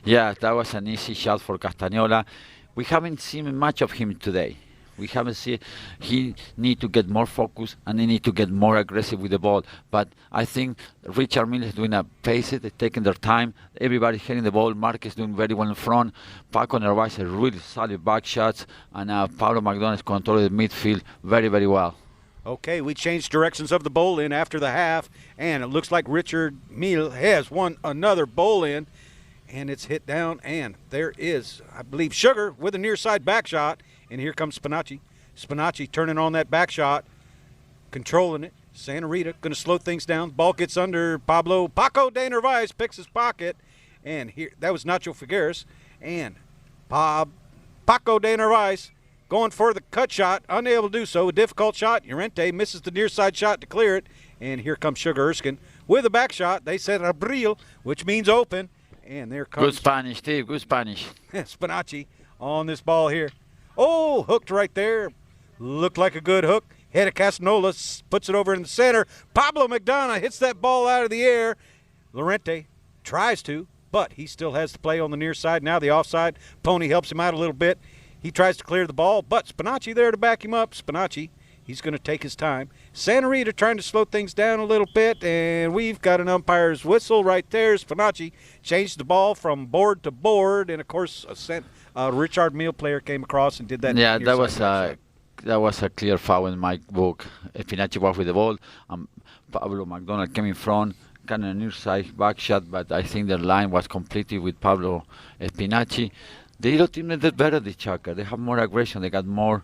Yeah, that was an easy shot for Castagnola. We haven't seen much of him today. We haven't seen. He need to get more focus, and they need to get more aggressive with the ball. But I think Richard Mille is doing a pace. They're taking their time. Everybody's hitting the ball. Mark is doing very well in front. Paco Nervais has really solid back shots, and Pablo McDonald is controlling the midfield very, very well. Okay, we changed directions of the bowl-in after the half, and it looks like Richard Mille has won another bowl-in, and it's hit down, and there is, I believe, Sugar with a near side back shot. And here comes Spinacci. Spinacci turning on that back shot, controlling it. Santa Rita going to slow things down. Ball gets under Pablo. Paco de Nervais picks his pocket. And here, that was Nacho Figueroa. And Paco de Nervais going for the cut shot. Unable to do so. A difficult shot. Llorente misses the near side shot to clear it. And here comes Sugar Erskine with a back shot. They said abril, which means open. And there comes. Good Spanish, Steve. Good Spanish. Spinacci on this ball here. Oh, hooked right there. Looked like a good hook. Heda Casanola puts it over in the center. Pablo McDonough hits that ball out of the air. Llorente tries to, but he still has the play on the near side. Now the offside. Pony helps him out a little bit. He tries to clear the ball, but Spinacci there to back him up. Spinacci, he's going to take his time. Santa Rita trying to slow things down a little bit, and we've got an umpire's whistle right there. Spinacci changed the ball from board to board, and, of course, Richard Mille player came across and did that. Yeah, that was a clear foul in my book. Spinacci was with the ball, and Pablo McDonald came in front, kind of near side back shot, but I think the line was completely with Pablo Spinacci. The little team did better this Chucker. They have more aggression. They got more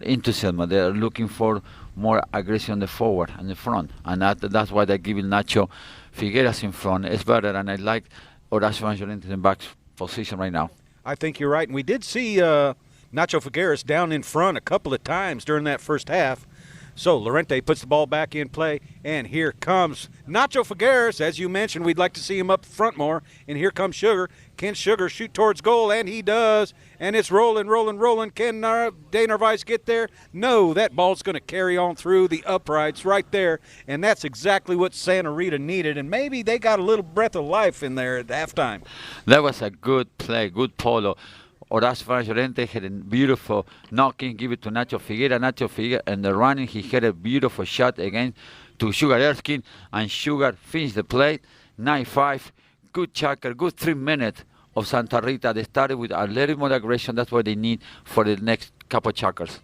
enthusiasm. They are looking for more aggression on the forward and the front, and that's why they're giving Nacho Figueroa in front. It's better, and I like Horacio Llorente in back position right now. I think you're right, and we did see Nacho Figueroa down in front a couple of times during that first half. So Lorente puts the ball back in play, and here comes Nacho Figueres. As you mentioned, we'd like to see him up front more. And here comes Sugar. Can Sugar shoot towards goal? And he does. And it's rolling. Can De Narvaez get there? No, that ball's going to carry on through the uprights right there. And that's exactly what Santa Rita needed. And maybe they got a little breath of life in there at halftime. That was a good play, good polo. Horacio Llorente had a beautiful knocking, give it to Nacho Figueira. Nacho Figueira, and the running, he had a beautiful shot again to Sugar Erskine, and Sugar finished the play. 9-5, good chucker, good 3 minutes of Santa Rita. They started with a little more aggression. That's what they need for the next couple chuckers.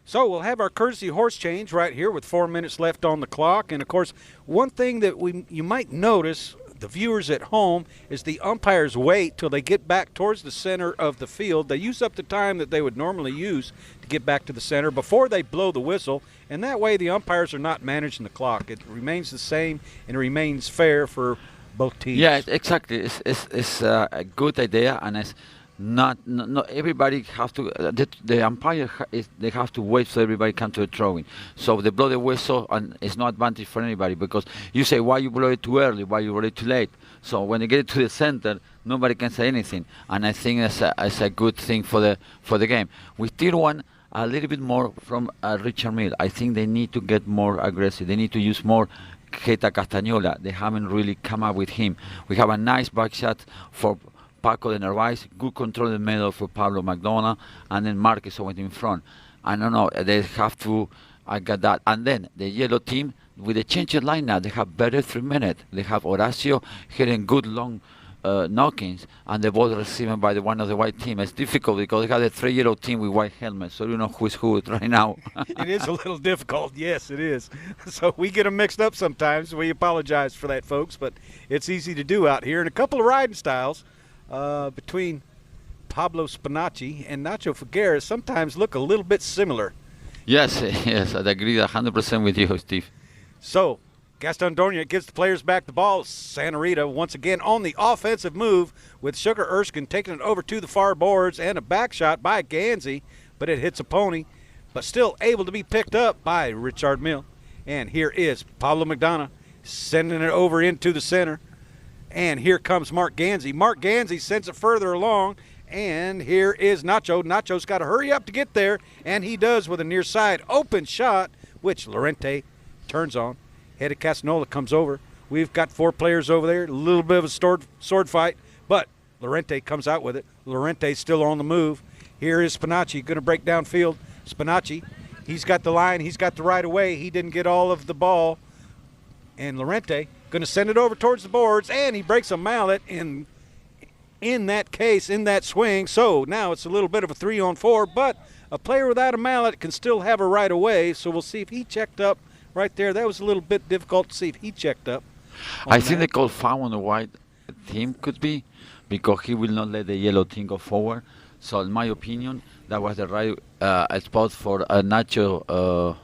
So we'll have our courtesy horse change right here with 4 minutes left on the clock. And, of course, one thing that you might notice, the viewers at home, is the umpires wait till they get back towards the center of the field. They use up the time that they would normally use to get back to the center before they blow the whistle, and that way the umpires are not managing the clock. It remains the same and remains fair for both teams. Yeah, exactly. It's a good idea, and it's not everybody have to. The umpire they have to wait so everybody come to a throwing. So they blow the whistle, and it's no advantage for anybody, because you say, why you blow it too early, why you blow it too late. So when they get it to the center, nobody can say anything, and I think it's a good thing for the game. We still want a little bit more from Richard Mille. I think they need to get more aggressive. They need to use more Geta Castañola. They haven't really come up with him. We have a nice back shot for Paco de Narvaez, good control in the middle for Pablo McDonough, and then Marquez went in front. I don't know, they have to get that. And then the yellow team, with the change of lineup, they have better 3 minutes. They have Horacio hitting good long knockings, and the ball received by the one of the white team. It's difficult because they have the 3 yellow team with white helmets, so you know who's who right now. It is a little difficult, yes, it is. So we get them mixed up sometimes. We apologize for that, folks, but it's easy to do out here. And a couple of riding styles between Pablo Spinacci and Nacho Figueres sometimes look a little bit similar. Yes, I agree 100% with you, Steve. So Gaston Dornia gives the players back the ball. Santa Rita once again on the offensive move with Sugar Erskine taking it over to the far boards, and a back shot by Gansey, but it hits a pony, but still able to be picked up by Richard Mille. And here is Pablo McDonough sending it over into the center. And here comes Mark Gansey. Mark Gansey sends it further along, and here is Nacho. Nacho's got to hurry up to get there, and he does with a near side open shot, which Lorente turns on. Head of Castañola comes over. We've got 4 players over there, a little bit of a sword fight, but Lorente comes out with it. Lorente's still on the move. Here is Spinacci going to break downfield. Spinacci, he's got the line, he's got the right of way. He didn't get all of the ball, and Lorente going to send it over towards the boards, and he breaks a mallet in that case, in that swing. So now it's a little bit of a 3-on-4, but a player without a mallet can still have a right of way. So we'll see if he checked up right there. That was a little bit difficult to see if he checked up. I think they call foul on the white team, could be, because he will not let the yellow team go forward. So in my opinion, that was the right spot for Nacho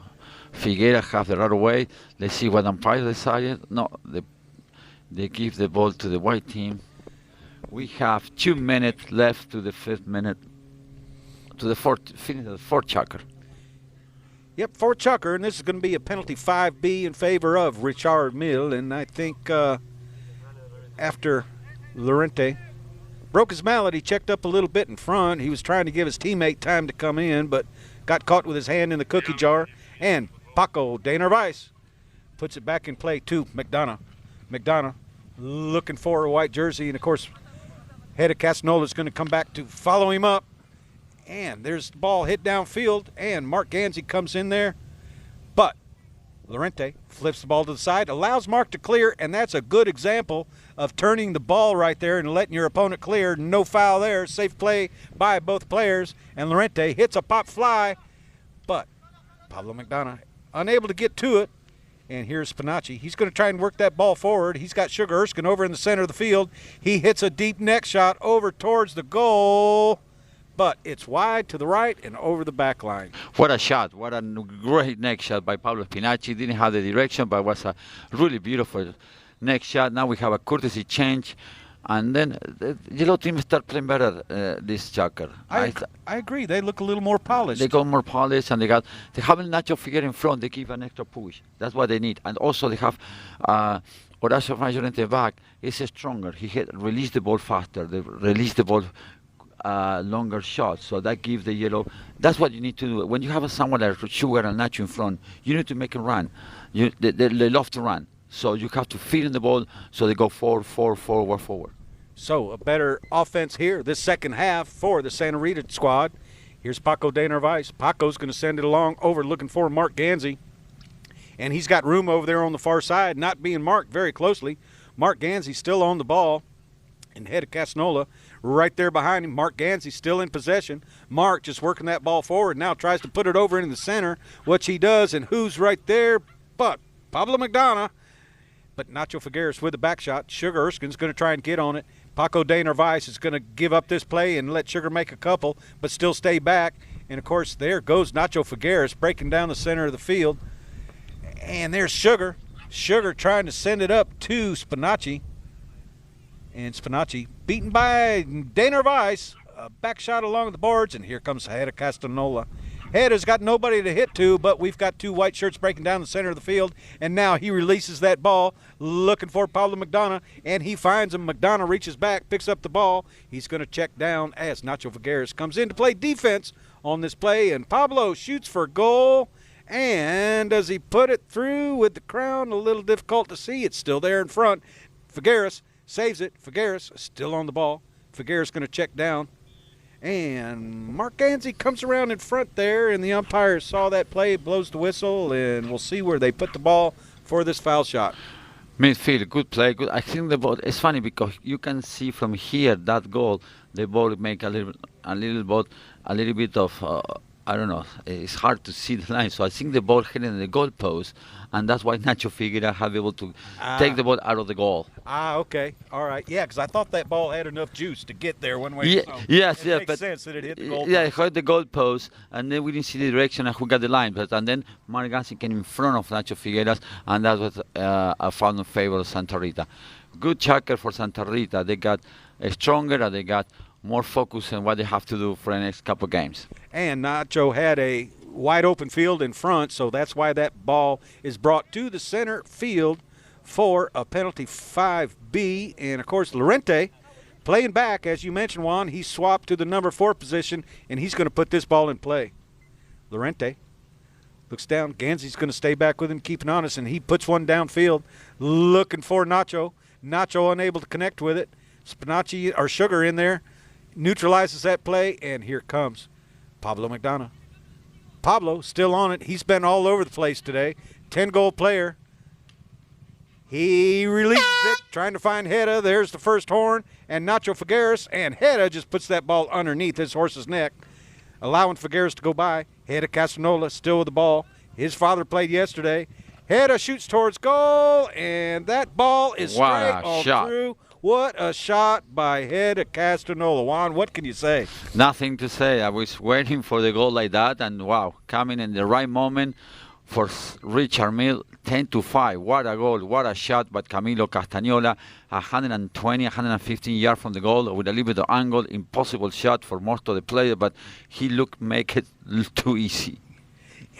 Figueira have the right away. Let's see what umpire decided. No, they give the ball to the white team. We have 2 minutes left to the 5th minute, to the fourth chucker. Yep, 4th chucker, and this is going to be a penalty 5B in favor of Richard Mille. And I think after Lorente broke his mallet, he checked up a little bit in front. He was trying to give his teammate time to come in, but got caught with his hand in the cookie jar. And Paco de Narvaez puts it back in play to McDonough. McDonough looking for a white jersey, and of course, head of Castañola is going to come back to follow him up. And there's the ball hit downfield, and Mark Gansey comes in there. But Lorente flips the ball to the side, allows Mark to clear, and that's a good example of turning the ball right there and letting your opponent clear. No foul there. Safe play by both players. And Lorente hits a pop fly, but Pablo McDonough unable to get to it. And here's Spinacci. He's going to try and work that ball forward. He's got Sugar Erskine over in the center of the field. He hits a deep neck shot over towards the goal, but it's wide to the right and over the back line. What a shot. What a great neck shot by Pablo Spinacci. Didn't have the direction, but was a really beautiful neck shot. Now we have a courtesy change. And then the yellow team start playing better this Chakra. I agree. They look a little more polished. They got more polish, and they have Nacho Figueroa in front. They give an extra push. That's what they need. And also they have Horacio Mayorente back. He's stronger. He release the ball faster. They release the ball longer shots. So that gives the yellow. That's what you need to do. When you have someone like Sugar and Nacho in front, you need to make them run. They love to run. So you have to feed in the ball so they go forward. So a better offense here this second half for the Santa Rita squad. Here's Paco de Narvaez. Paco's going to send it along over looking for Mark Ganzi. And he's got room over there on the far side, not being marked very closely. Mark Ganzi still on the ball. And head of Casanola right there behind him. Mark Ganzi still in possession. Mark just working that ball forward. Now tries to put it over into the center, which he does. And who's right there but Pablo McDonough. But Nacho Figueroa with the back shot. Sugar Erskine's going to try and get on it. Paco de Narvaez is going to give up this play and let Sugar make a couple, but still stay back. And, of course, there goes Nacho Figueroa breaking down the center of the field. And there's Sugar. Sugar trying to send it up to Spinacci. And Spinacci beaten by de Narvaez. A back shot along the boards, and here comes Heda Castanola. Heda's got nobody to hit to, but we've got two white shirts breaking down the center of the field, and now he releases that ball, looking for Pablo McDonough, and he finds him. McDonough reaches back, picks up the ball. He's going to check down as Nacho Figueroa comes in to play defense on this play, and Pablo shoots for goal, and does he put it through with the crown? A little difficult to see. It's still there in front. Figueroa saves it. Figueroa still on the ball. Figueroa's going to check down. And Mark Ganzi comes around in front there, and the umpire saw that play, blows the whistle, and we'll see where they put the ball for this foul shot. Midfield, good play. Good. I think the ball. It's funny because you can see from here that goal, the ball make a little bit of. I don't know. It's hard to see the line, so I think the ball hit in the goal post, and that's why Nacho Figueroa have able to take the ball out of the goal. Okay, all right, yeah, because I thought that ball had enough juice to get there one way. Yeah, so yes, it makes but sense that it hit the goal. Yeah, it hit the goal post, and then we didn't see the direction and who got the line. And then Mark Ganzi came in front of Nacho Figueroa, and that was a foul in favor of Santa Rita. Good checker for Santa Rita. They got stronger, and they got more focus on what they have to do for the next couple of games. And Nacho had a wide open field in front, so that's why that ball is brought to the center field for a penalty 5B. And, of course, Lorente playing back, as you mentioned, Juan. He swapped to the number 4 position, and he's going to put this ball in play. Lorente looks down. Ganzi's going to stay back with him, keeping honest, and he puts one downfield looking for Nacho. Nacho unable to connect with it. Spinacci or Sugar in there. Neutralizes that play, and here comes Pablo McDonough. Pablo still on it. He's been all over the place today. 10-goal player. He releases it, trying to find Heda. There's the first horn, and Nacho Figueroa, and Heda just puts that ball underneath his horse's neck, allowing Figueroa to go by. Heda Casanola still with the ball. His father played yesterday. Heda shoots towards goal, and that ball is straight on through. What a shot by Heda Castanola. Juan, what can you say? Nothing to say. I was waiting for the goal like that, and wow, coming in the right moment for Richard Mille, 10-5. What a goal, what a shot by Camilo Castagnola. 120, 115 yards from the goal with a little bit of angle. Impossible shot for most of the players, but he make it too easy.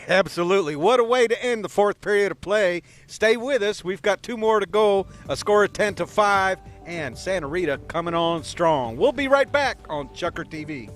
Absolutely. What a way to end the fourth period of play. Stay with us. We've got 2 more to go. A score of 10-5, and Santa Rita coming on strong. We'll be right back on Chucker TV.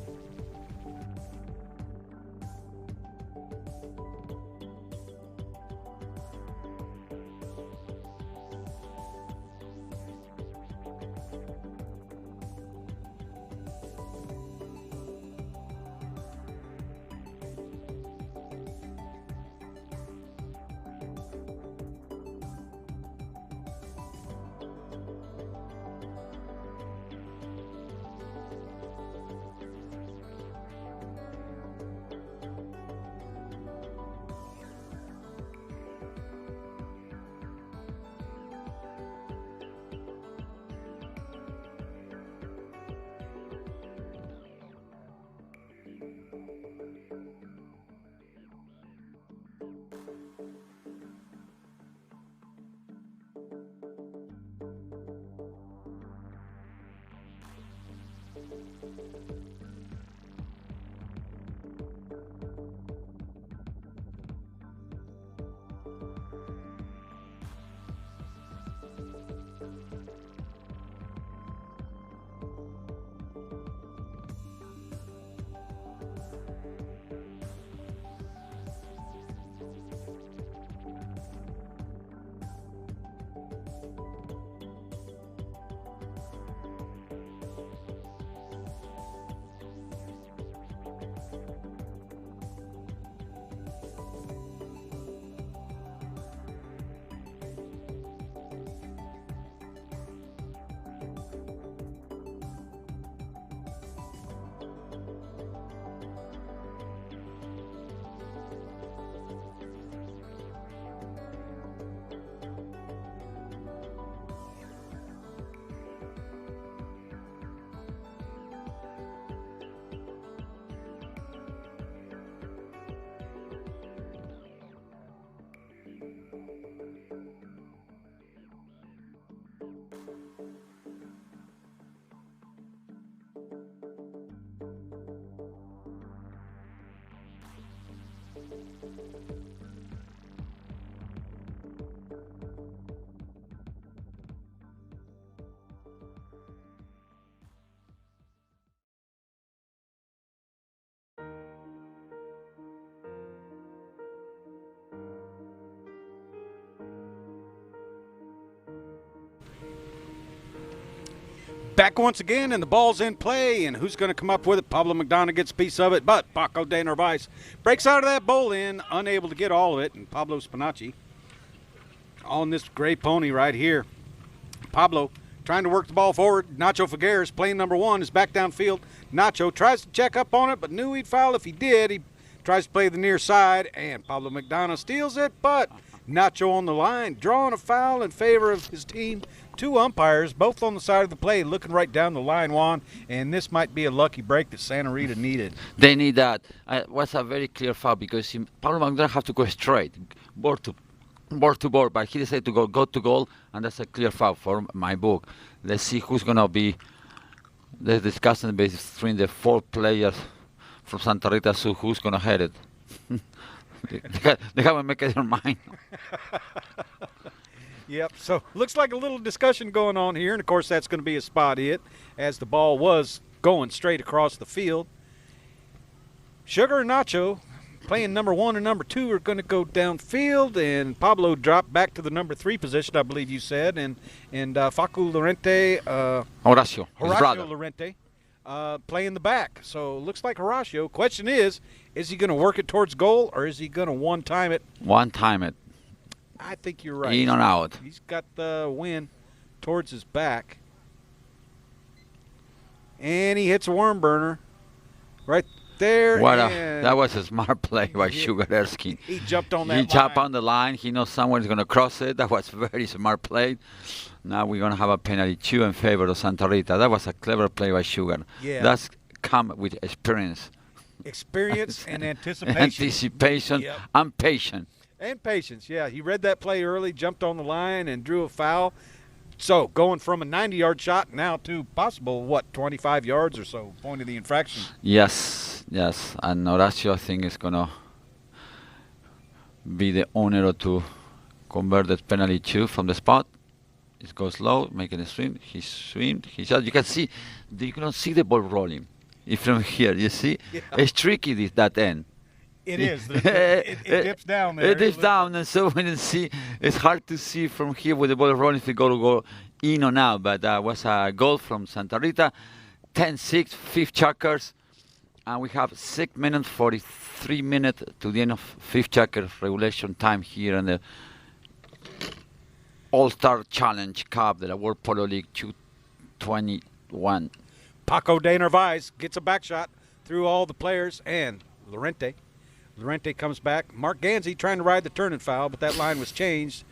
Back once again, and the ball's in play, and who's going to come up with it? Pablo McDonough gets a piece of it, but Paco de Narvaez breaks out of that bowl in, unable to get all of it, and Pablo Spinacci on this gray pony right here. Pablo trying to work the ball forward. Nacho Figueres, playing number one, is back downfield. Nacho tries to check up on it, but knew he'd foul if he did. He tries to play the near side, and Pablo McDonough steals it, but Nacho on the line, drawing a foul in favor of his team. Two umpires, both on the side of the play, looking right down the line, Juan, and this might be a lucky break that Santa Rita needed. They need that. It was a very clear foul because Pablo McDonough have to go straight, board to board, but he decided to go to goal, and that's a clear foul for my book. Let's see who's going to be the discussion between the four players from Santa Rita, so who's going to head it. They haven't made their mind. Yep, so looks like a little discussion going on here, and of course that's going to be a spot hit as the ball was going straight across the field. Sugar and Nacho, playing number one and number two, are going to go downfield, and Pablo dropped back to the number three position, I believe you said, and Facu Lorente, Horacio Lorente, playing the back. So looks like Horacio. Question is he going to work it towards goal, or is he going to one-time it? One-time it. I think you're right. In and out. He's got the wind towards his back. And he hits a worm burner right there. That was a smart play by Sugar Erskine. He jumped on that line. He jumped on the line. He knows someone's going to cross it. That was a very smart play. Now we're going to have a penalty 2 in favor of Santa Rita. That was a clever play by Sugar. Yeah. That's come with experience. Experience and anticipation. Anticipation and patience. And patience, yeah. He read that play early, jumped on the line, and drew a foul. So going from a 90-yard shot now to possible, 25 yards or so, point of the infraction. Yes. And Horacio, I think, is going to be the owner to convert that penalty 2 from the spot. It goes low, making a swim. He swim. He shot. You can see the ball rolling. If from here, you see? Yeah. It's tricky, that end. It is. It dips down there. It dips down, and so when you see, it's hard to see from here with the ball rolling if you go in or out. But that was a goal from Santa Rita. 10-6, fifth checkers, and we have 6 minutes, 43 minutes to the end of fifth checker regulation time here in the All-Star Challenge Cup, the World Polo League 221. Paco de Narvaez gets a back shot through all the players, and Lorente comes back. Mark Gansey trying to ride the turning foul, but that line was changed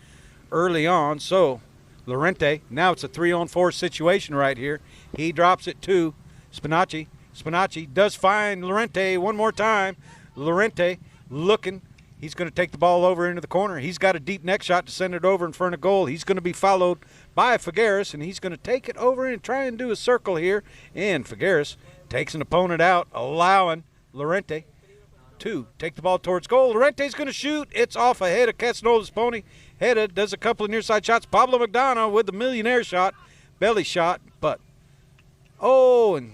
early on. So Lorente, now it's a 3-on-4 situation right here. He drops it to Spinacci. Spinacci does find Lorente one more time. Lorente looking. He's going to take the ball over into the corner. He's got a deep neck shot to send it over in front of goal. He's going to be followed by Figueres, and he's going to take it over and try and do a circle here. And Figueres takes an opponent out, allowing Lorente to take the ball towards goal. Lorente's going to shoot. It's off ahead of Casanola's pony. Hedda does a couple of near side shots. Pablo McDonough with the millionaire shot, belly shot, but and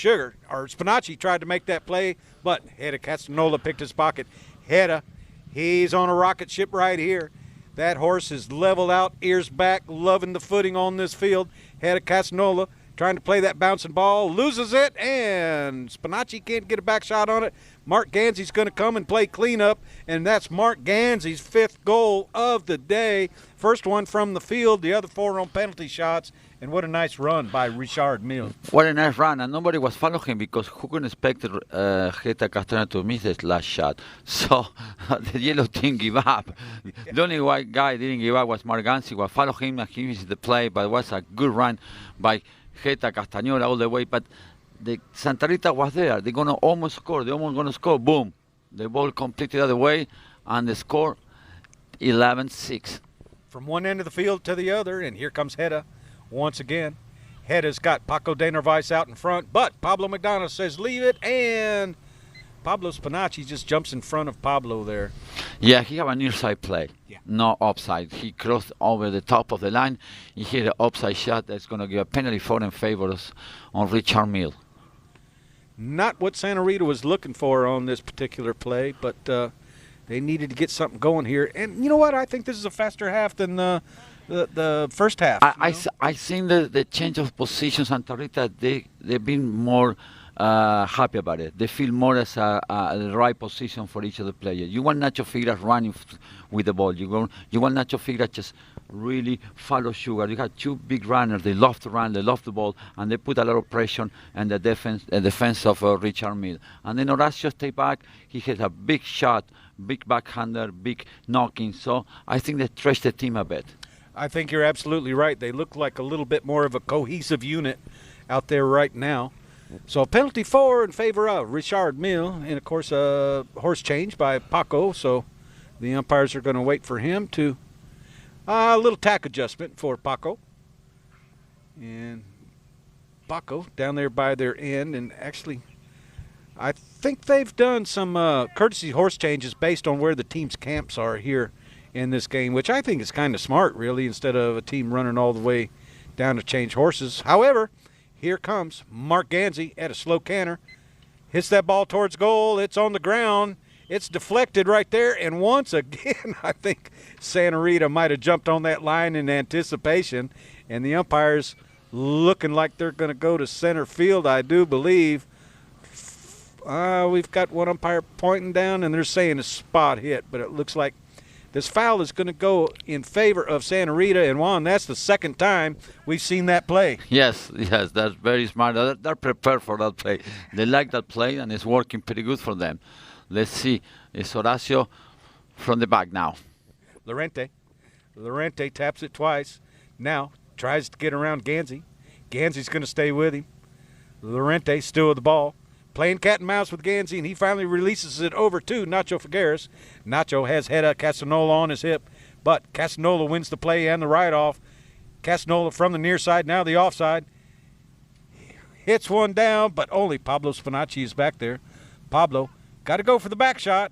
Spinacci tried to make that play, but Hedda Casanola picked his pocket. Hedda, he's on a rocket ship right here. That horse is leveled out, ears back, loving the footing on this field. Hedda Casanola trying to play that bouncing ball, loses it, and Spinacci can't get a back shot on it. Mark Gansey's going to come and play cleanup, and that's Mark Gansey's 5th goal of the day. First one from the field, the other 4 on penalty shots, and what a nice run by Richard Mille. What a nice run, and nobody was following him because who could expect Rita Castaño to miss his last shot? So the yellow team gave up. The only white guy didn't give up was Mark Gansey. Was following him, and he missed the play, but it was a good run by Rita Castaño all the way, but the Santa Rita was there. They're going to almost score. They're almost going to score. Boom. The ball completed the other way, and the score 11-6. From one end of the field to the other, and here comes Hedda once again. Hedda's got Paco de Narvaez out in front, but Pablo McDonough says leave it, and Pablo Spinacci just jumps in front of Pablo there. Yeah, he have a near side play, Yeah. no offside. He crossed over the top of the line. He hit an offside shot that's going to give a penalty for in favors on Richard Mille. Not what Santa Rita was looking for on this particular play, but they needed to get something going here. And you know what? I think this is a faster half than the first half. I think the change of position, Santa Rita, they've been more happy about it. They feel more as the right position for each of the players. You want Nacho Figueras running with the ball. You want Nacho Figueras just really follow Sugar. You have two big runners. They love to run. They love the ball, and they put a lot of pressure on the defense of Richard Mille. And then Horacio stay back. He has a big shot, big backhander, big knocking. So I think they stretched the team a bit. I think you're absolutely right. They look like a little bit more of a cohesive unit out there right now. So penalty 4 in favor of Richard Mille, and of course a horse change by Paco. So the umpires are going to wait for him to a little tack adjustment for Paco. And Paco down there by their end, and actually I think they've done some courtesy horse changes based on where the team's camps are here in this game, which I think is kind of smart, really, instead of a team running all the way down to change horses. However, here comes Mark Gansey at a slow canter. Hits that ball towards goal. It's on the ground. It's deflected right there. And once again, I think Santa Rita might have jumped on that line in anticipation. And the umpires looking like they're going to go to center field, I do believe. We've got one umpire pointing down, and they're saying a spot hit. But it looks like this foul is going to go in favor of Santa Rita, and Juan, that's the second time we've seen that play. Yes, that's very smart. They're prepared for that play. They like that play, and it's working pretty good for them. Let's see. It's Horacio from the back now. Lorente taps it twice. Now tries to get around Gansey. Gansey's going to stay with him. Lorente still with the ball. Playing cat and mouse with Gansey, and he finally releases it over to Nacho Figueras. Nacho has Rita Casanola on his hip, but Casanola wins the play and the ride-off. Casanola from the near side, now the offside. Hits one down, but only Pablo Spinacci is back there. Pablo got to go for the back shot.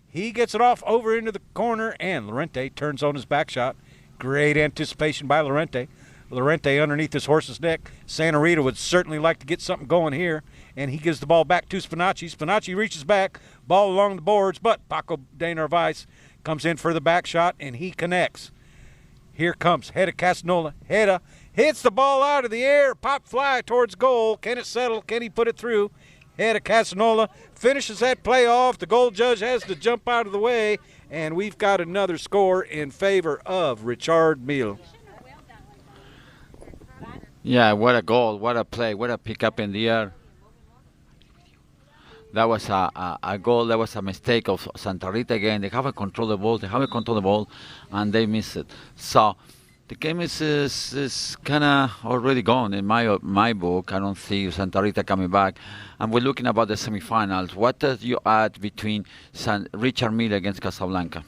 He gets it off over into the corner, and Lorente turns on his back shot. Great anticipation by Lorente. Lorente underneath his horse's neck. Santa Rita would certainly like to get something going here, and he gives the ball back to Spinacci. Spinacci reaches back, ball along the boards, but Paco de Narvaez comes in for the back shot, and he connects. Here comes Rita Casanola. Rita hits the ball out of the air, pop fly towards goal. Can it settle? Can he put it through? Rita Casanola finishes that play off. The goal judge has to jump out of the way, and we've got another score in favor of Richard Mille. Yeah, what a goal, what a play, what a pickup in the air. That was a goal, that was a mistake of Santa Rita again. They haven't controlled the ball, and they miss it. So the game is kind of already gone in my book. I don't see Santa Rita coming back. And we're looking about the semifinals. What does you add between Richard Mille against Casablanca?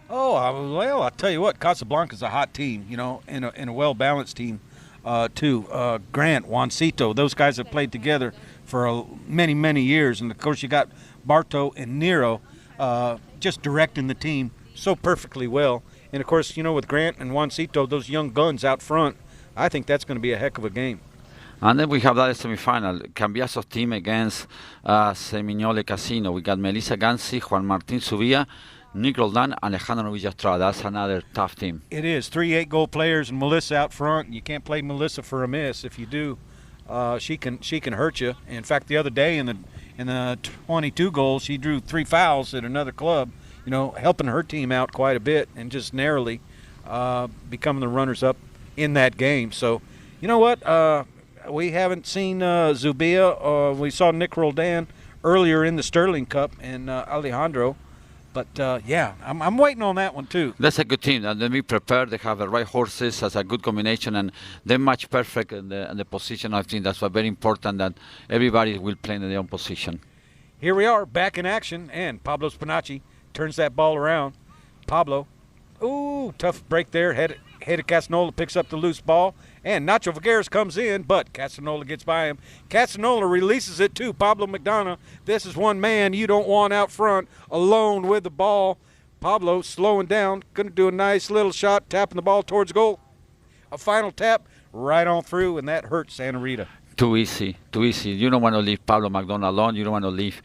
Oh, well, I'll tell you what, Casablanca's a hot team, and a well-balanced team. Too. Grant, Juancito, those guys have played together for many, many years. And, of course, you got Barto and Nero just directing the team so perfectly well. And, of course, with Grant and Juancito, those young guns out front, I think that's going to be a heck of a game. And then we have that semifinal, Cambiaso's team against Semignole Casino. We got Melissa Gansi, Juan Martin Subia, Nick Roldan, Alejandro Villastrada. That's another tough team. It is. 3 8-goal players and Melissa out front. You can't play Melissa for a miss. If you do, she can hurt you. In fact, the other day in the 22 goals, she drew 3 fouls at another club, helping her team out quite a bit and just narrowly becoming the runners-up in that game. So, you know what? We haven't seen Zubia. We saw Nick Roldan earlier in the Sterling Cup and Alejandro. But, I'm waiting on that one, too. That's a good team. And then we prepare. They have the right horses as a good combination, and they match perfect in the position. I think that's why very important that everybody will play in their own position. Here we are, back in action, and Pablo Spinacci turns that ball around. Pablo, tough break there. Rita Casanola picks up the loose ball, And Nacho Figueres comes in, but Castanola gets by him. Castanola releases it to Pablo McDonough. This is one man you don't want out front alone with the ball. Pablo slowing down, going to do a nice little shot, tapping the ball towards goal. A final tap right on through, and that hurts Santa Rita. Too easy, too easy. You don't want to leave Pablo McDonough alone. You don't want to leave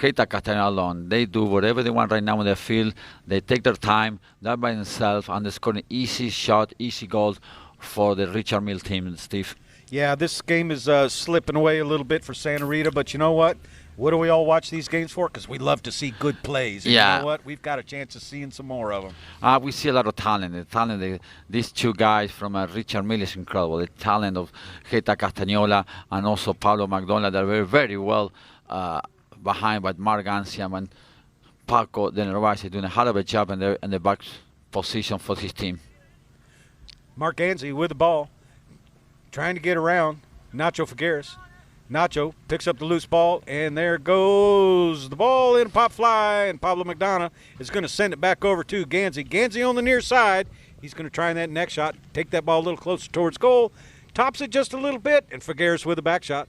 Rita Castanola alone. They do whatever they want right now on the field. They take their time, they're by themselves, and they score an easy shot, easy goal for the Richard Mille team, Steve. Yeah, this game is slipping away a little bit for Santa Rita, but you know what? What do we all watch these games for? Because we love to see good plays. And yeah. You know what? We've got a chance of seeing some more of them. We see a lot of talent. The talent, these two guys from Richard Mille is incredible. The talent of Rita Castanola and also Pablo McDonough, they're very, very well behind by Mark Ansiam and Paco de Narvaez doing a hell of a job in the back position for his team. Mark Ansi with the ball, trying to get around Nacho Figueres. Nacho picks up the loose ball, and there goes the ball in a pop fly, and Pablo McDonough is going to send it back over to Ganzi. Ganzi on the near side. He's going to try that next shot, take that ball a little closer towards goal, tops it just a little bit, and Figueres with a back shot.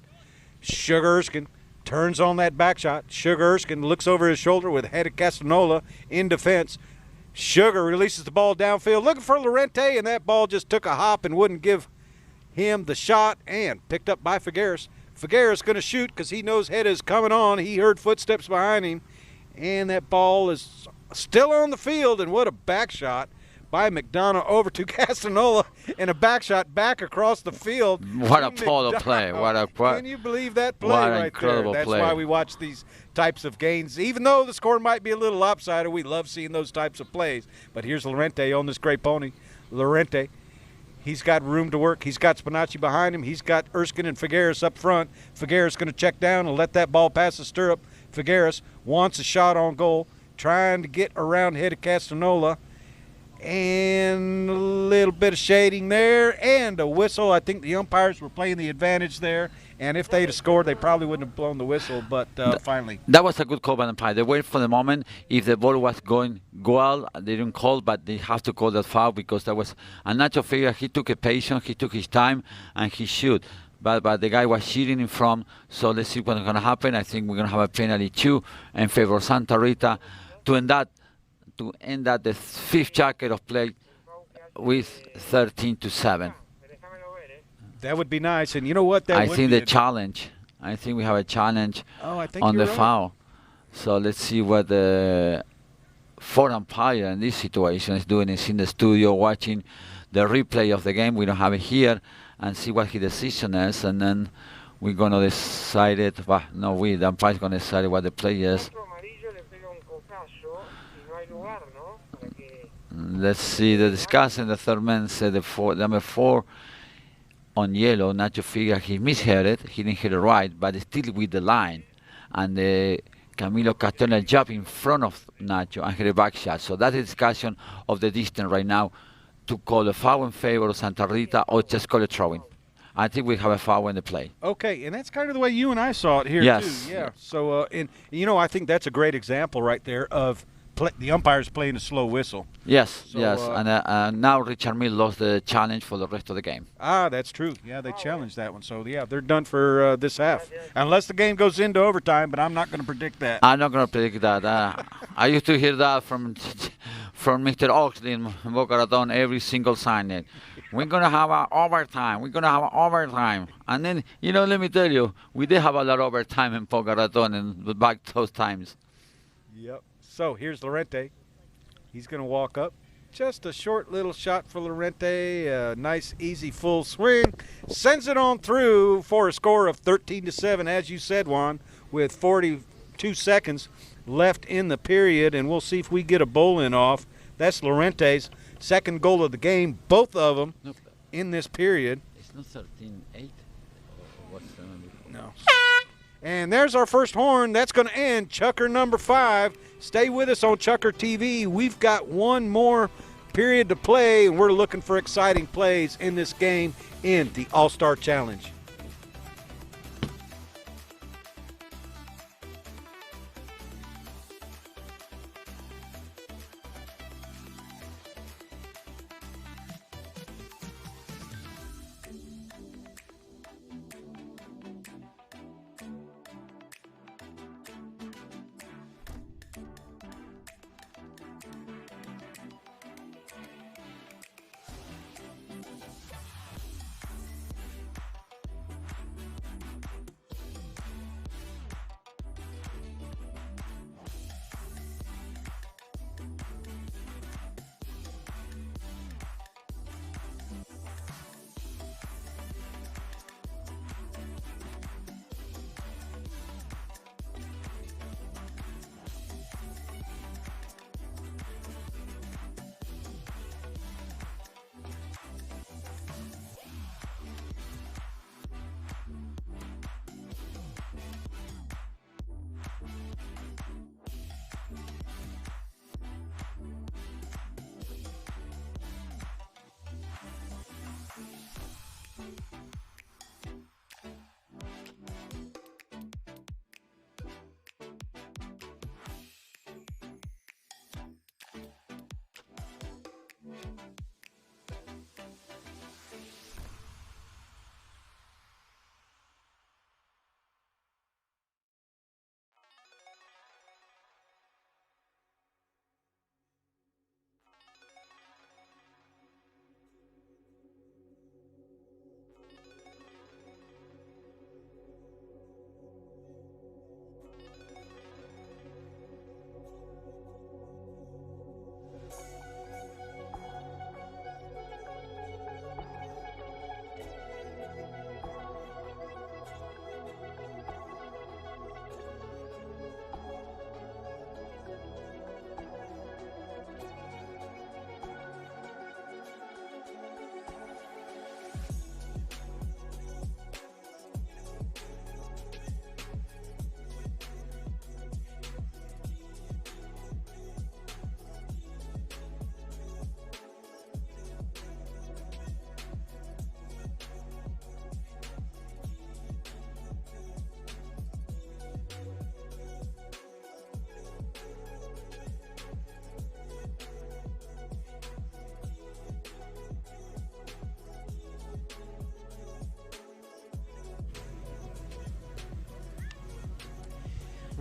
Sugar Erskine turns on that back shot. Sugar Erskine looks over his shoulder with head of Castanola in defense. Sugar releases the ball downfield, looking for Lorente, and that ball just took a hop and wouldn't give him the shot, and picked up by Figueres. Figueres going to shoot because he knows head is coming on. He heard footsteps behind him, and that ball is still on the field, and what a back shot by McDonough over to Castanola, and a back shot back across the field. What a polo play. Can you believe that play what an right incredible there? That's play. why we watch these types of games. Even though the score might be a little lopsided, we love seeing those types of plays. But here's Lorente on this great pony. Lorente, he's got room to work. He's got Spinacci behind him. He's got Erskine and Figueres up front. Figueres going to check down and let that ball pass the stirrup. Figueres wants a shot on goal, trying to get around head of Castanola. And a little bit of shading there and a whistle. I think the umpires were playing the advantage there. And if they'd have scored, they probably wouldn't have blown the whistle. But finally. That was a good call by the umpire. They waited for the moment. If the ball was going well, they didn't call, but they have to call that foul because that was a natural figure. He took a patience, he took his time, and he shoot. But the guy was shooting in front. So let's see what's going to happen. I think we're going to have a penalty too in favor of Santa Rita to end that the fifth jacket of play with 13-7. That would be nice, and you know what? I think the challenge. I think we have a challenge on the foul. So let's see what the fourth umpire in this situation is doing. Is in the studio watching the replay of the game. We don't have it here, and see what his decision is, and then we're gonna decide it. Well, no, the umpire's gonna decide what the play is. Let's see the discussion. The third man said number 4 on yellow. Nacho figured he misheard it. He didn't hit it right, but still with the line. And Camilo Castella jumped in front of Nacho and hit a back shot. So that's the discussion of the distance right now to call a foul in favor of Santa Rita or just call a throw-in. I think we have a foul in the play. Okay, and that's kind of the way you and I saw it here yes. too. Yeah. So, and I think that's a great example right there of the umpires playing a slow whistle. Yes, so, yes. And now Richard Mille lost the challenge for the rest of the game. That's true. Yeah, they challenged that one. So, yeah, they're done for this half. Unless the game goes into overtime, but I'm not going to predict that. I'm not going to predict that. I used to hear that from Mr. Oxley in Boca Raton every single Sunday. We're going to have an overtime. We're going to have an overtime. And then, let me tell you, we did have a lot of overtime in Boca Raton and back those times. Yep. So here's Lorente. He's going to walk up. Just a short little shot for Lorente. A nice, easy, full swing. Sends it on through for a score of 13-7, as you said, Juan, with 42 seconds left in the period. And we'll see if we get a bowl-in off. That's Lorente's second goal of the game, both of them in this period. It's not 13-8? What's the number? No. And there's our first horn. That's going to end Chucker number 5. Stay with us on Chucker TV. We've got one more period to play, and we're looking for exciting plays in this game in the All-Star Challenge.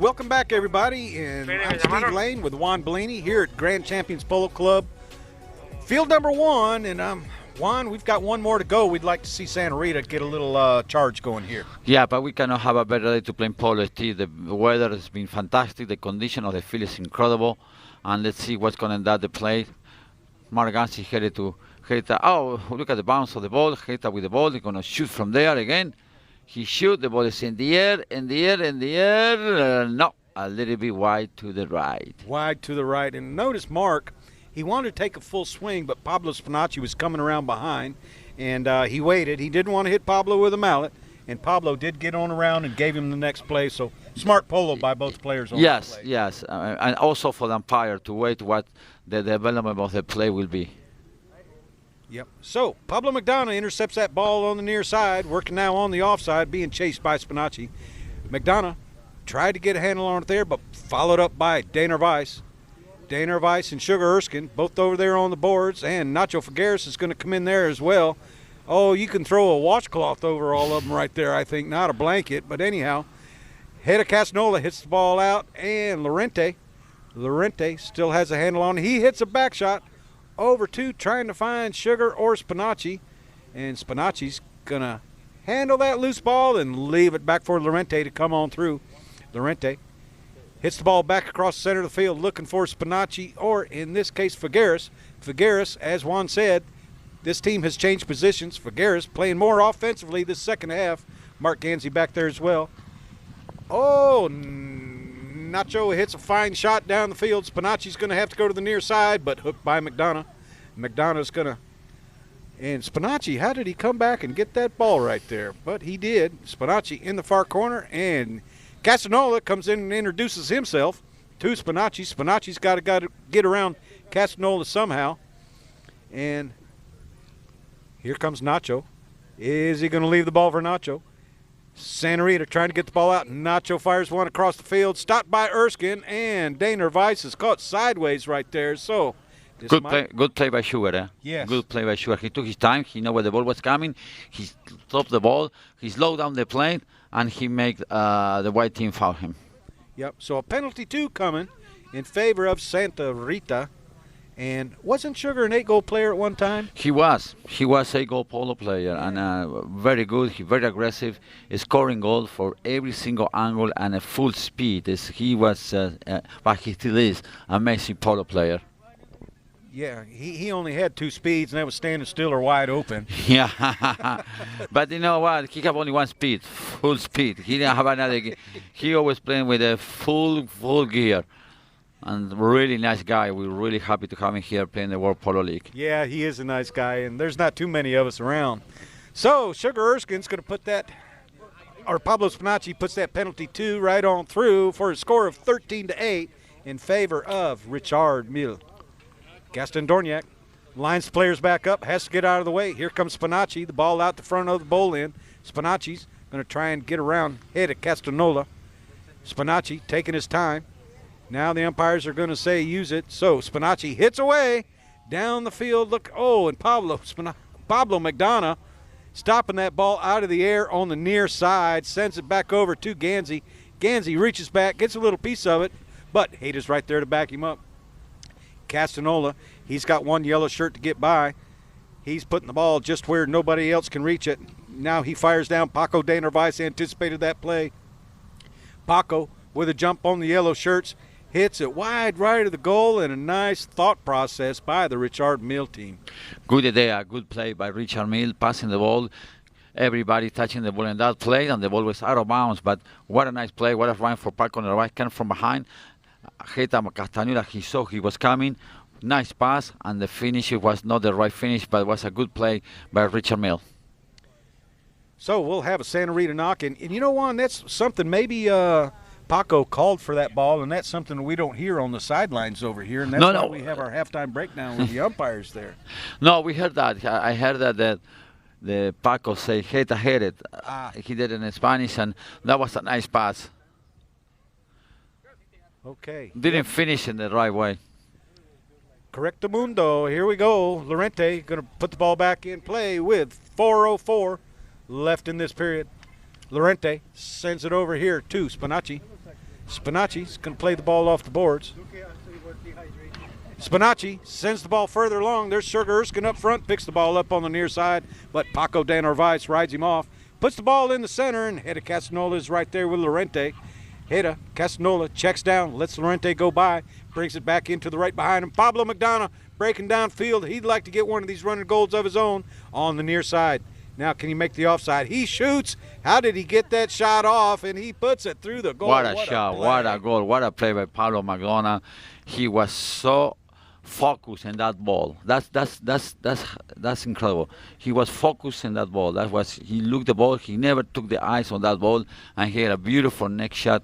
Welcome back, everybody. And I'm Steve Lane with Juan Blaney here at Grand Champions Polo Club. Field number 1, and Juan, we've got one more to go. We'd like to see Santa Rita get a little charge going here. Yeah, but we cannot have a better day to play polo, Steve. The weather has been fantastic. The condition of the field is incredible. And let's see what's going to end up the play. Margansi headed to Rita. Oh, look at the bounce of the ball. Rita with the ball. They're going to shoot from there again. He shoots. The ball is in the air, in the air, in the air. No, a little bit wide to the right. Wide to the right. And notice Mark, he wanted to take a full swing, but Pablo Spinacci was coming around behind, and he waited. He didn't want to hit Pablo with a mallet, and Pablo did get on around and gave him the next play. So smart polo by both players on the play. Yes. And also for the umpire to wait what the development of the play will be. Yep. So Pablo McDonough intercepts that ball on the near side, working now on the offside, being chased by Spinacci. McDonough tried to get a handle on it there, but followed up by Daner Weiss. Daner Weiss and Sugar Erskine, both over there on the boards, and Nacho Figueres is going to come in there as well. Oh, you can throw a washcloth over all of them right there, I think, not a blanket. But anyhow, head of Casnola hits the ball out, and Lorente still has a handle on it. He hits a back shot over to trying to find Sugar or Spinacci, and Spinacci's going to handle that loose ball and leave it back for Lorente to come on through. Lorente hits the ball back across the center of the field looking for Spinacci, or in this case Figueres. Figueres, as Juan said, this team has changed positions. Figueres playing more offensively this second half. Mark Gansey back there as well. Oh, Nacho hits a fine shot down the field. Spinacci's going to have to go to the near side, but hooked by McDonough. McDonough's going to, and Spinacci, how did he come back and get that ball right there? But he did. Spinacci in the far corner, and Casanola comes in and introduces himself to Spinacci. Spinacci's got to get around Casanola somehow. And here comes Nacho. Is he going to leave the ball for Nacho? Santa Rita trying to get the ball out. Nacho fires one across the field. Stopped by Erskine, and Daner Weiss is caught sideways right there. So good play by Sugar. Eh? Yes. Good play by Sugar. He took his time. He knew where the ball was coming. He stopped the ball. He slowed down the play, and he made the white team foul him. Yep. So a penalty 2 coming in favor of Santa Rita. And wasn't Sugar an 8-goal player at one time? He was. He was a goal polo player, and very good. He very aggressive, scoring goal for every single angle and a full speed. He was, but he still is, amazing polo player. Yeah, he only had 2 speeds, and that was standing still or wide open. Yeah, but you know what? He have only one speed, full speed. He didn't have another. He always playing with a full gear. And really nice guy. We're really happy to have him here playing the World Polo League. Yeah, he is a nice guy, and there's not too many of us around. So Sugar Erskine's going to put that, or Pablo Spinacci puts that penalty 2 right on through for a score of 13-8 in favor of Richard Mille. Gaston Dorniak lines the players back up, has to get out of the way. Here comes Spinacci, the ball out the front of the bowl end. Spinacci's going to try and get around head of Castanola. Spinacci taking his time. Now the umpires are going to say use it. So Spinacci hits away down the field. Look, and Pablo McDonough stopping that ball out of the air on the near side, sends it back over to Gansey. Gansey reaches back, gets a little piece of it, but Hayda's right there to back him up. Castanola, he's got one yellow shirt to get by. He's putting the ball just where nobody else can reach it. Now he fires down. Paco Daner Weiss anticipated that play. Paco with a jump on the yellow shirts. Hits it wide right of the goal, and a nice thought process by the Richard Mille team. Good idea, good play by Richard Mille, passing the ball. Everybody touching the ball in that play, and the ball was out of bounds. But what a nice play, what a run for Paco on the right, came from behind. Rita Castañeda, he saw he was coming. Nice pass, and the finish, it was not the right finish, but it was a good play by Richard Mille. So we'll have a Santa Rita knock, and you know, Juan, that's something maybe Paco called for that ball, and that's something we don't hear on the sidelines over here, and that's why we have our halftime breakdown with the umpires there. No, we heard that. I heard that the Paco say, Rita hit it. He did it in Spanish, and that was a nice pass. Okay. Didn't finish in the right way. Correctamundo, here we go. Lorente going to put the ball back in play with 4:04 left in this period. Lorente sends it over here to Spinacci. Spinacci's going to play the ball off the boards. Spinacci sends the ball further along. There's Sugar Erskine up front, picks the ball up on the near side, but Paco de Narvaez rides him off, puts the ball in the center, and Rita Castanola is right there with Lorente. Rita Castanola checks down, lets Lorente go by, brings it back into the right behind him. Pablo McDonough breaking downfield. He'd like to get one of these running goals of his own on the near side. Now, can he make the offside? He shoots. How did he get that shot off? And he puts it through the goal. What a shot, what a goal, what a play by Pablo McDonough. He was so focused in that ball. That's incredible. He was focused in that ball. He looked the ball. He never took the eyes on that ball, and he had a beautiful neck shot,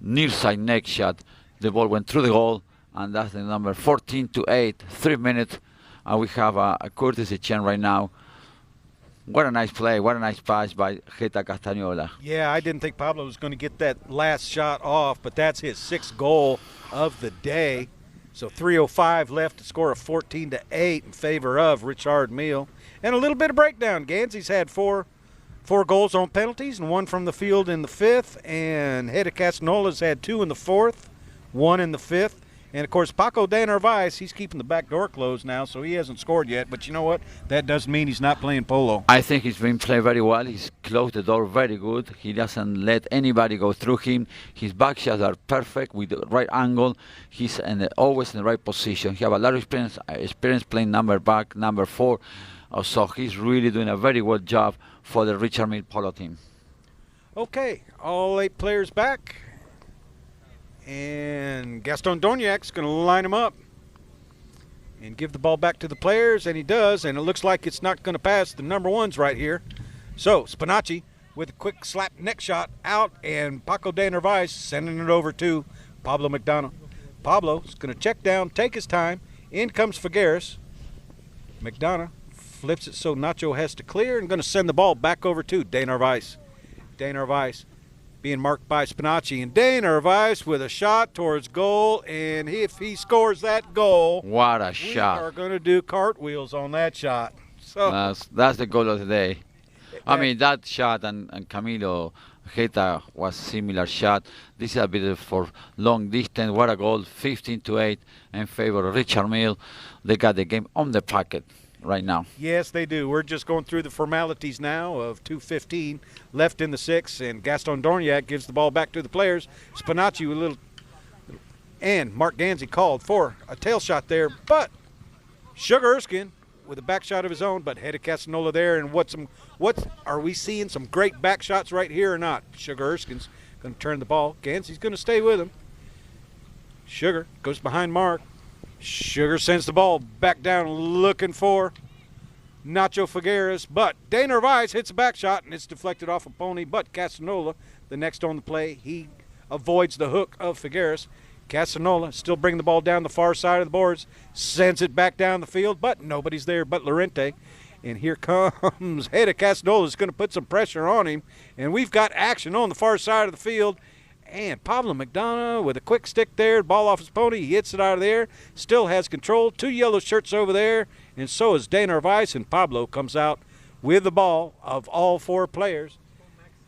near side neck shot. The ball went through the goal, and that's the number 14-8, 3 minutes, and we have a courtesy chant right now. What a nice play, what a nice pass by Rita Castanola. Yeah, I didn't think Pablo was going to get that last shot off, but that's his 6th goal of the day. So 3:05 left to score a 14-8 in favor of Richard Mille. And a little bit of breakdown. Gansey's had four goals on penalties and 1 from the field in the 5th. And Rita Castanola's had 2 in the 4th, 1 in the 5th. And, of course, Paco de Narvaez, he's keeping the back door closed now, so he hasn't scored yet. But you know what? That doesn't mean he's not playing polo. I think he's been playing very well. He's closed the door very good. He doesn't let anybody go through him. His back shots are perfect with the right angle. He's always in the right position. He has a lot of experience playing number 4. So he's really doing a very good job for the Richard Mille polo team. Okay, all 8 players back. And Gaston Doniac's going to line him up and give the ball back to the players, and he does, and it looks like it's not going to pass the number 1s right here. So Spinacci with a quick slap neck shot out, and Paco de Narvaez sending it over to Pablo McDonough. Pablo's going to check down, take his time. In comes Figueres. McDonough flips it so Nacho has to clear and going to send the ball back over to de Narvaez. De Narvaez being marked by Spinacci, and de Narvaez with a shot towards goal, and if he scores that goal, what a shot! We are going to do cartwheels on that shot. So that's the goal of the day. I mean, that shot and Camilo Rita was similar shot. This is a bit for long distance. What a goal, 15-8 in favor of Richard Mille. They got the game on the pocket right now. Yes, they do. We're just going through the formalities now of 2:15 left in the 6th, and Gaston Dorniac gives the ball back to the players. Spinacci with a little, and Mark Gansey called for a tail shot there, but Sugar Erskine with a back shot of his own, but Rita Castanola there, and what are we seeing some great back shots right here or not? Sugar Erskine's going to turn the ball. Gansey's going to stay with him. Sugar goes behind Mark. Sugar sends the ball back down looking for Nacho Figueres, but de Narvaez hits a back shot, and it's deflected off a pony, but Castanola, the next on the play, he avoids the hook of Figueres. Castanola still bringing the ball down the far side of the boards, sends it back down the field, but nobody's there but Lorente. And here comes Rita Castanola, is going to put some pressure on him, and we've got action on the far side of the field. And Pablo McDonough with a quick stick there, ball off his pony, he hits it out of there, still has control, 2 yellow shirts over there, and so is de Narvaez, and Pablo comes out with the ball of all 4 players.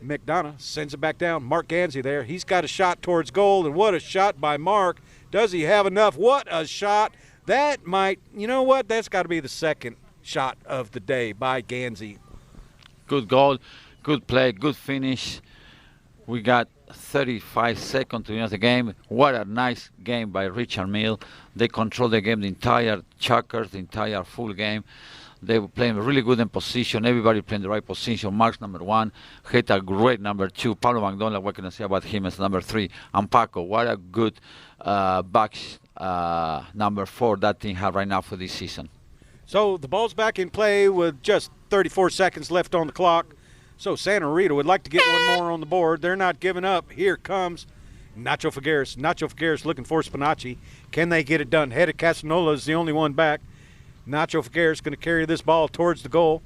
McDonough sends it back down, Mark Gansey there, he's got a shot towards goal, and what a shot by Mark. Does he have enough? What a shot. That might, you know what, that's got to be the 2nd shot of the day by Gansey. Good goal, good play, good finish. We got 35 seconds to the end of the game. What a nice game by Richard Mille. They controlled the game, the entire checkers, the entire full game. They were playing really good in position. Everybody playing the right position. Mark's number 1. Rita, great number 2. Pablo McDonough, what can I say about him as number 3? And Paco, what a good back number 4 that team have right now for this season. So the ball's back in play with just 34 seconds left on the clock. So Santa Rita would like to get one more on the board. They're not giving up. Here comes Nacho Figueres. Nacho Figueres looking for Spinacci. Can they get it done? Rita Castanola is the only one back. Nacho Figueres going to carry this ball towards the goal.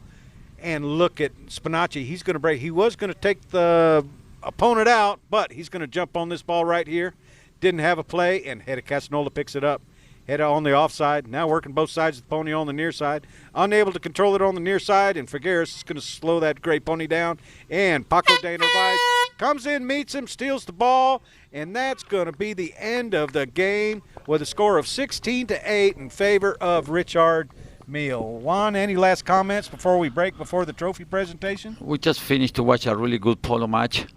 And look at Spinacci. He's going to break. He was going to take the opponent out, but he's going to jump on this ball right here. Didn't have a play, and Rita Castanola picks it up. Head on the offside, now working both sides of the pony on the near side. Unable to control it on the near side, and Figueres is going to slow that gray pony down. And Paco de Narvaez comes in, meets him, steals the ball, And that's going to be the end of the game with a score of 16-8 in favor of Richard Mille. Juan, any last comments before we break before the trophy presentation? We just finished to watch a really good polo match,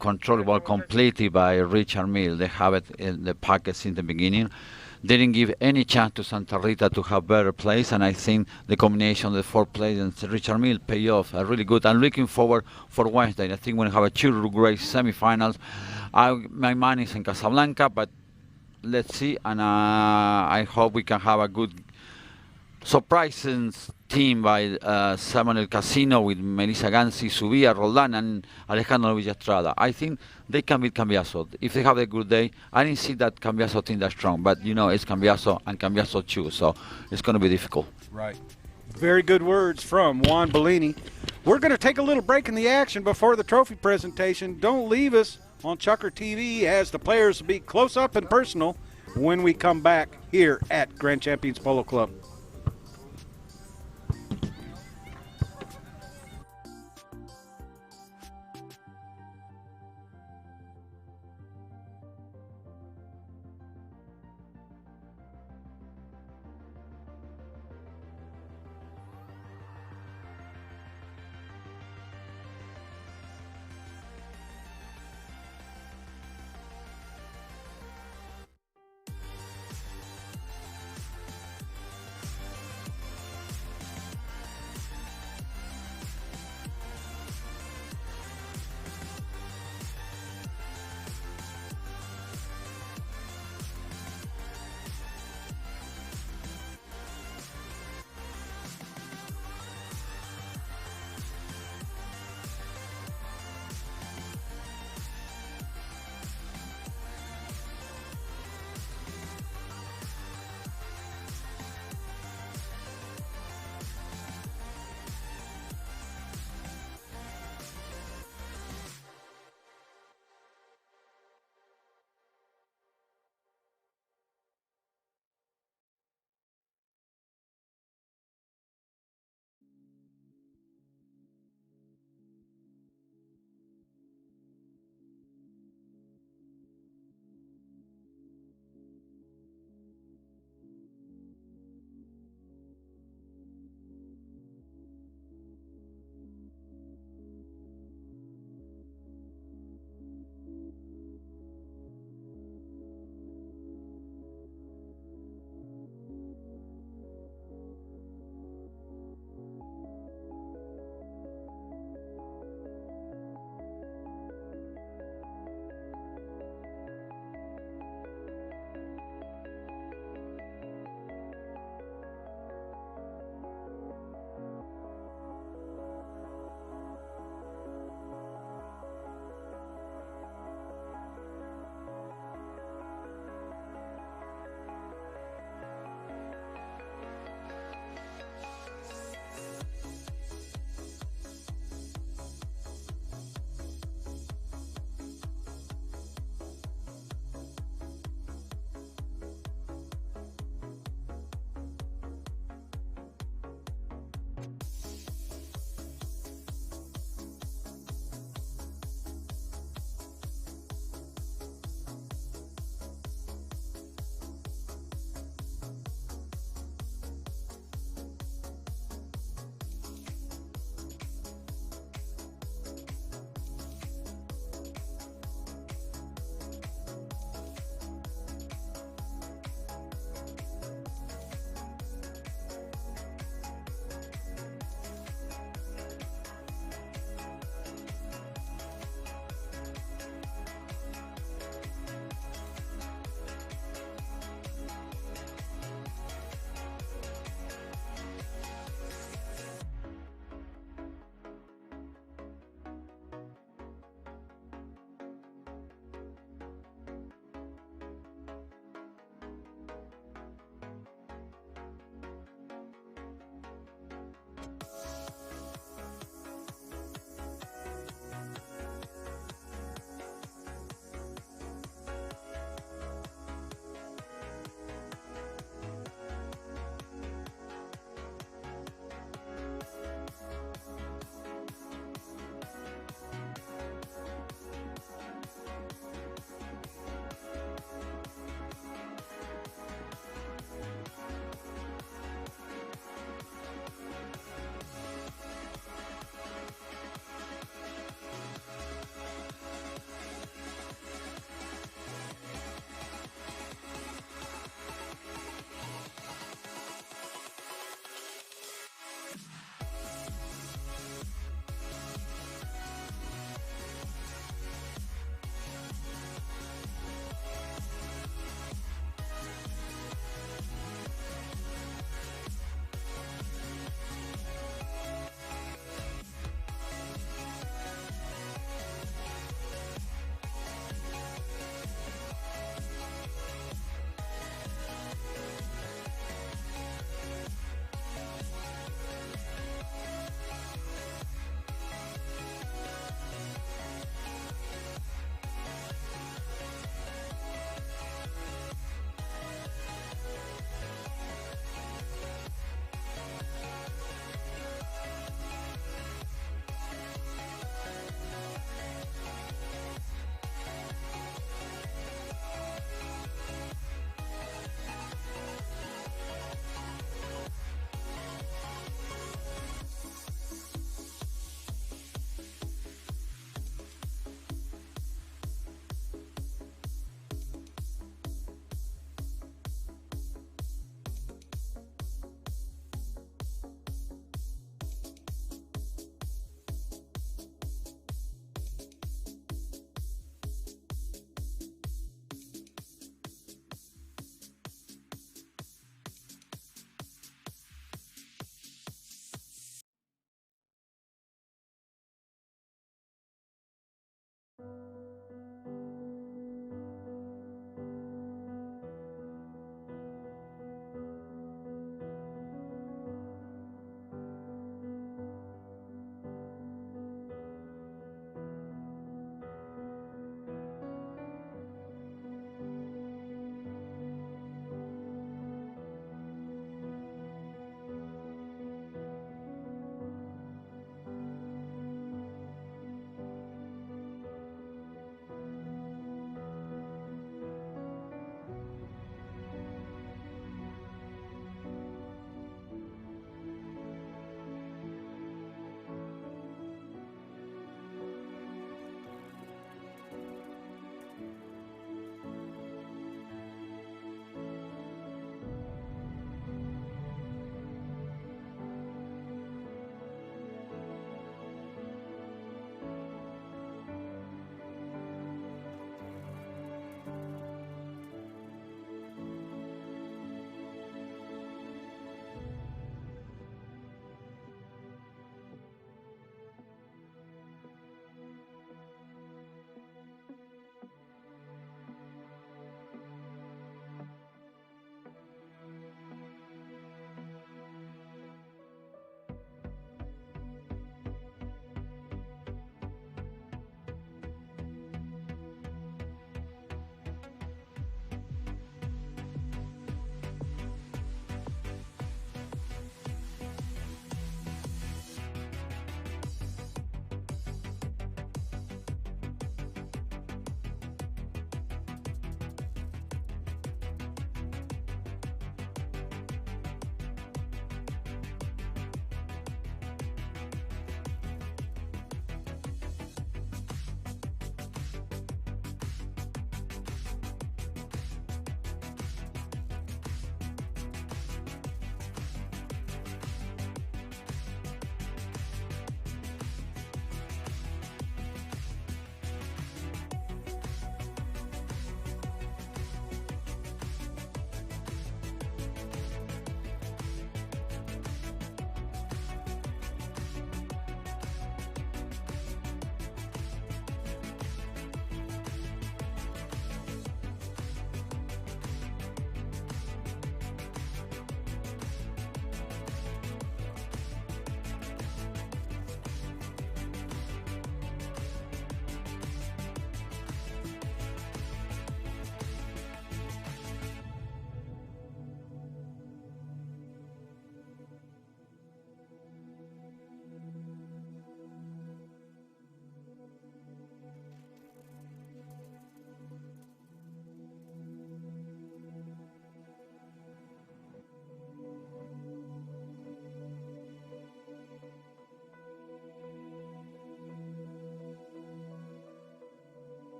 controlled ball completely by Richard Mille. They have it in the packet since the beginning. They didn't give any chance to Santa Rita to have better plays, and I think the combination of the 4 plays and Richard Mille pay off really good. I'm looking forward for Wednesday. I think we're going to have a 2 great semifinals. My mind is in Casablanca, but let's see, and I hope we can have a good surprising team by Samuel Casino with Melissa Gansi, Subia, Roldan, and Alejandro Villastrada. I think they can beat Cambiaso. If they have a good day, I didn't see that Cambiaso team that strong, but it's Cambiaso and Cambiaso too, so it's going to be difficult. Right. Very good words from Juan Bellini. We're going to take a little break in the action before the trophy presentation. Don't leave us on Chucker TV as the players will be close up and personal when we come back here at Grand Champions Polo Club.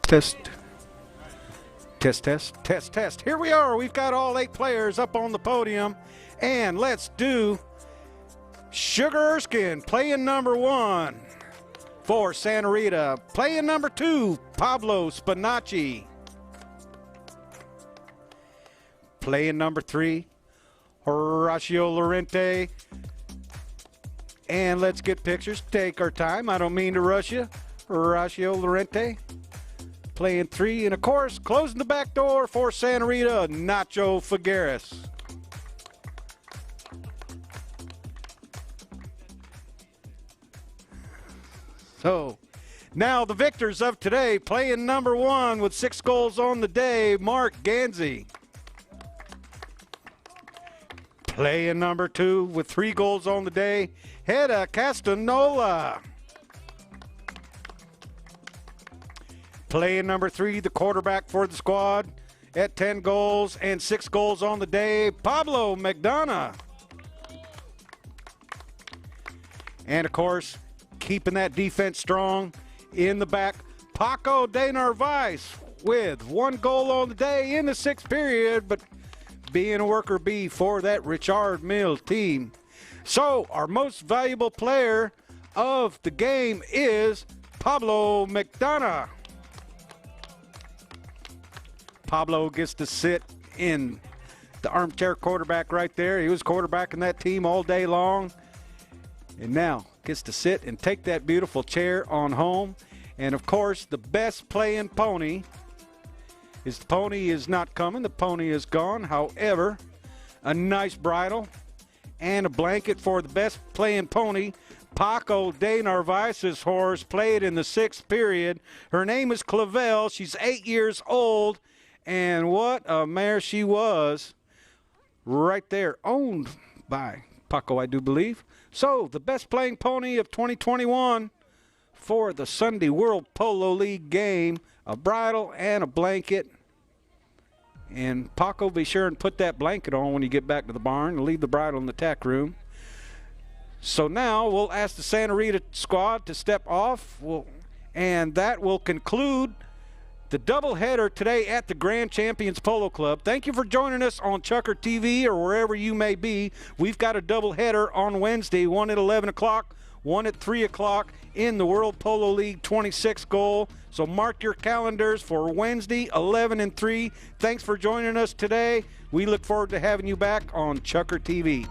Test. Test, test, test, test. Here we are. We've got all 8 players up on the podium. And let's do Sugar Erskine playing number 1 for Santa Rita. Playing number 2, Pablo Spinacci. Playing number 3, Horacio Lorente. And let's get pictures. Take our time. I don't mean to rush you. Horacio Lorente. Playing 3, and of course, closing the back door for Santa Rita, Nacho Figueres. So, now the victors of today, playing number 1 with 6 goals on the day, Mark Ganzi. Playing number 2 with 3 goals on the day, Heda Castanola. Playing number 3, the quarterback for the squad at 10 goals and 6 goals on the day, Pablo McDonough. And, of course, keeping that defense strong in the back, Paco de Narvaez with 1 goal on the day in the 6th period, but being a worker bee for that Richard Mills team. So, our most valuable player of the game is Pablo McDonough. Pablo gets to sit in the armchair quarterback right there. He was quarterbacking that team all day long. And now gets to sit and take that beautiful chair on home. And, of course, the best playing pony is the pony is not coming. The pony is gone. However, a nice bridle and a blanket for the best playing pony. Paco de Narvaez's horse played in the 6th period. Her name is Clavel. She's 8 years old. And what a mare she was right there, owned by Paco, I do believe. So, the best playing pony of 2021 for the Sunday World Polo League game, a bridle and a blanket. And Paco, be sure and put that blanket on when you get back to the barn and leave the bridle in the tack room. So now we'll ask the Santa Rita squad to step off, and that will conclude the doubleheader today at the Grand Champions Polo Club. Thank you for joining us on Chucker TV or wherever you may be. We've got a doubleheader on Wednesday, one at 11 o'clock, one at 3 o'clock in the World Polo League 26 goal. So mark your calendars for Wednesday, 11 and 3. Thanks for joining us today. We look forward to having you back on Chucker TV.